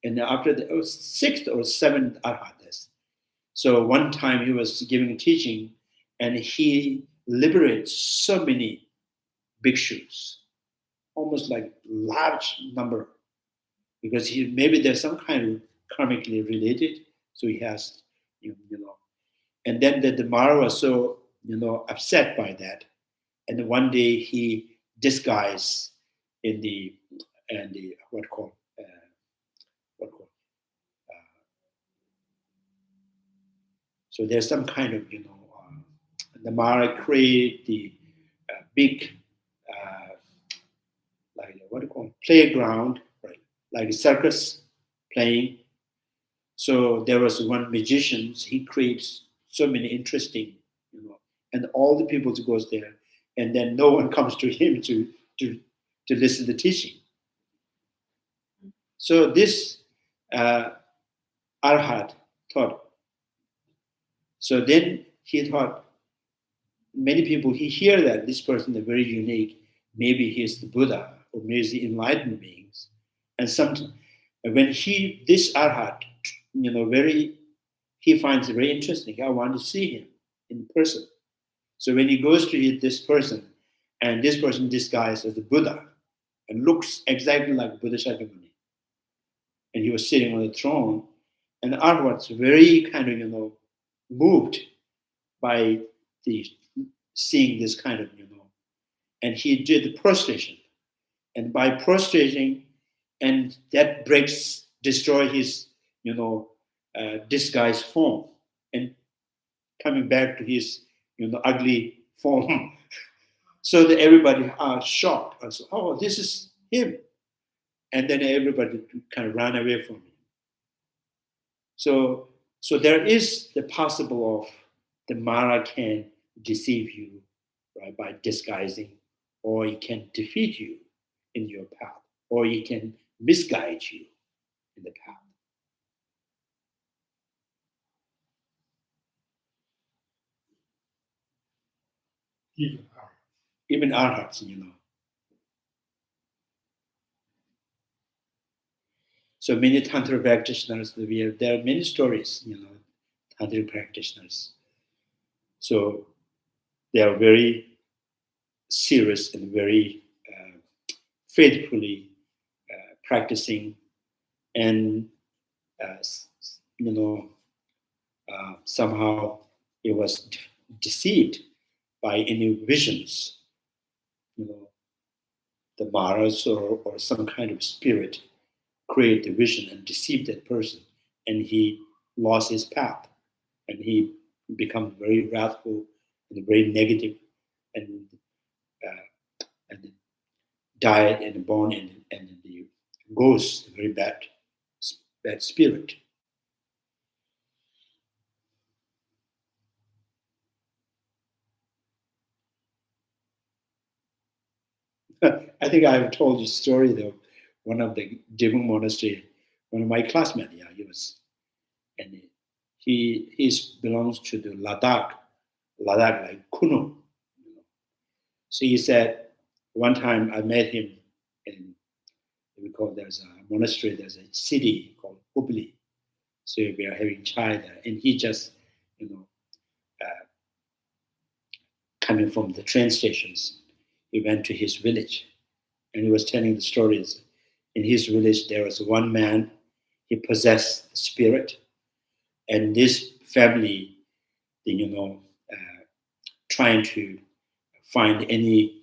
Speaker 5: and after the sixth or seventh Arhat. So one time he was giving a teaching, and he liberated so many bhikshus, almost like large number, because maybe there's some kind of karmically related, so he has, and then the Mara was so, upset by that, and one day he disguised in the what called so there's some kind of the Mara create the big like what do you call it? Playground, right? Like a circus playing. So there was one magician. He creates so many interesting, and all the people goes there, and then no one comes to him to listen to teaching. So this Arhat thought. So then he thought, many people he hear that this person is very unique. Maybe he's the Buddha or maybe he's the enlightened beings. And when this Arhat, he finds it very interesting. I want to see him in person. So when he goes to this person, and this person disguised as the Buddha and looks exactly like Buddha Shakyamuni, and he was sitting on the throne, and Arhat was very kind of moved by seeing this kind of and he did the prostration, and by prostrating, and that destroy his disguised form, and coming back to his ugly form. So that everybody are shocked. And so, oh, this is him, and then everybody kind of ran away from him. So there is the possible of the Mara can deceive you, right, by disguising or it can defeat you in your path, or it can misguide you in the path. Even our hearts, So many Tantra practitioners, there are many stories, Tantric practitioners. So they are very serious and very faithfully practicing, and somehow it was deceived by any visions, the Maras or some kind of spirit create the vision and deceive that person, and he lost his path, and he becomes very wrathful and very negative, and died and born and the ghost, very bad spirit. I think I've told you a story though. One of the Devon monastery, one of my classmates, he was, and he belongs to the Ladakh like Kuno. So he said, one time I met him in, there's a monastery, there's a city called Hubli. So we are having chai there, and he just, coming from the train stations, he went to his village, and he was telling the stories. In his village, there was one man, he possessed the spirit, and this family, trying to find any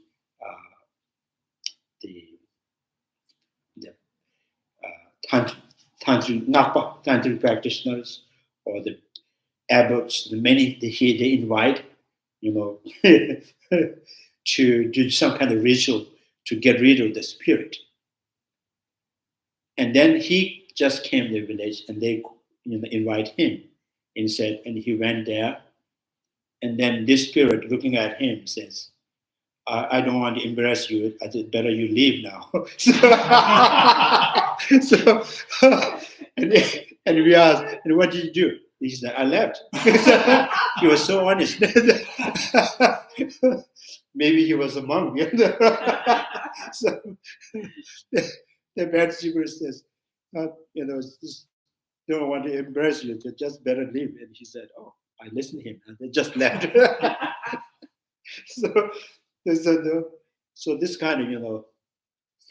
Speaker 5: tantric practitioners or the abbots, they invite, to do some kind of ritual to get rid of the spirit. And then he just came to the village, and they invite him, and he went there, and then this spirit looking at him says, I don't want to embarrass you. I said, better you leave now. And we asked, and what did you do? He said, I left. He was so honest. Maybe he was a monk. So the bad spirit says, just don't want to embarrass you, just better leave. And he said, oh, I listened to him, and they just left. So this kind of,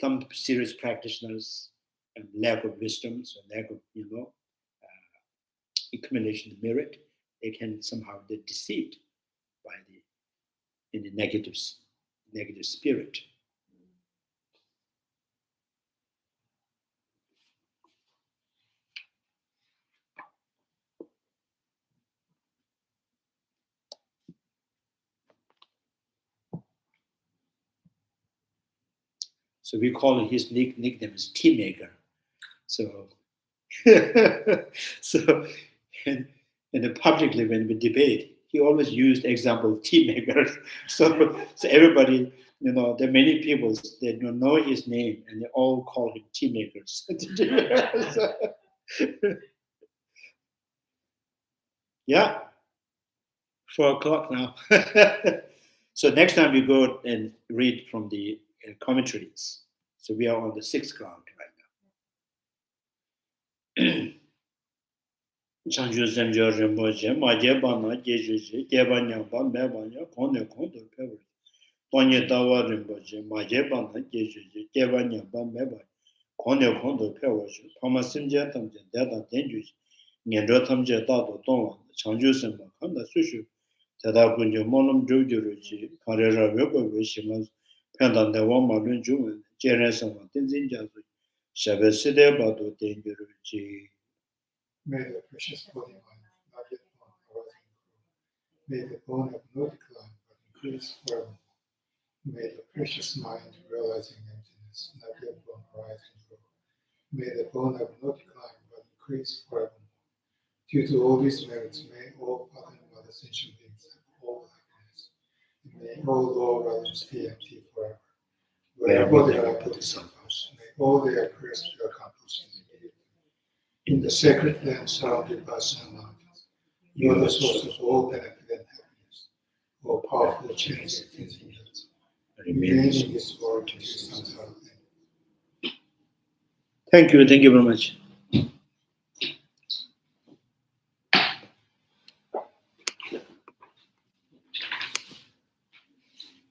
Speaker 5: some serious practitioners and lack of wisdom, so lack of, accumulation of merit, they can somehow be deceived by the negative spirit. So we call it, his nickname is Tea Maker. So, and publicly when we debate, he always used the example of tea makers. So everybody, there are many people that don't know his name, and they all call him tea makers. Yeah, 4:00 now. So next time we go and read from the commentaries. So we are on the 6th ground right now. Chanju Zemjo Rinpoche, Maje Bana, Jejuji, Geba Nyamba, Mebanya, Kone Kondo Pever. Ponye Dawa Rinpoche, Maje Bana, Jejuji, Geba Nyamba, Mebanya, Kone Kondo Pever. Pama Simja Tamja, Dada Denjuji, Nyendro Tamja Dado Donga, Chanju Semba, Kanda Sushu, Tada Kunjo Monum Jujuruji, Karera Yoga Vishimas, Pendan de Wama Lunjuman, Jeresama, Tenzin Jazu, Shabeside Bado Denjuruji.
Speaker 2: May the precious body mind not yet born arising grow. May the bone have no decline but increase forever. May the precious mind realizing emptiness not yet born arising grow. May the bone have no decline but increase forever. Due to all these merits, may all Father and Mother sentient beings have all happiness. And May all lower realms be empty forever. Wherever there are Bodhisattvas, may all their prayers be accomplished immediately. In the sacred land surrounded by sun mountains, you are the source of all benefit and happiness. All powerful change agents, remain in this world to do samsara.
Speaker 5: Thank you very much.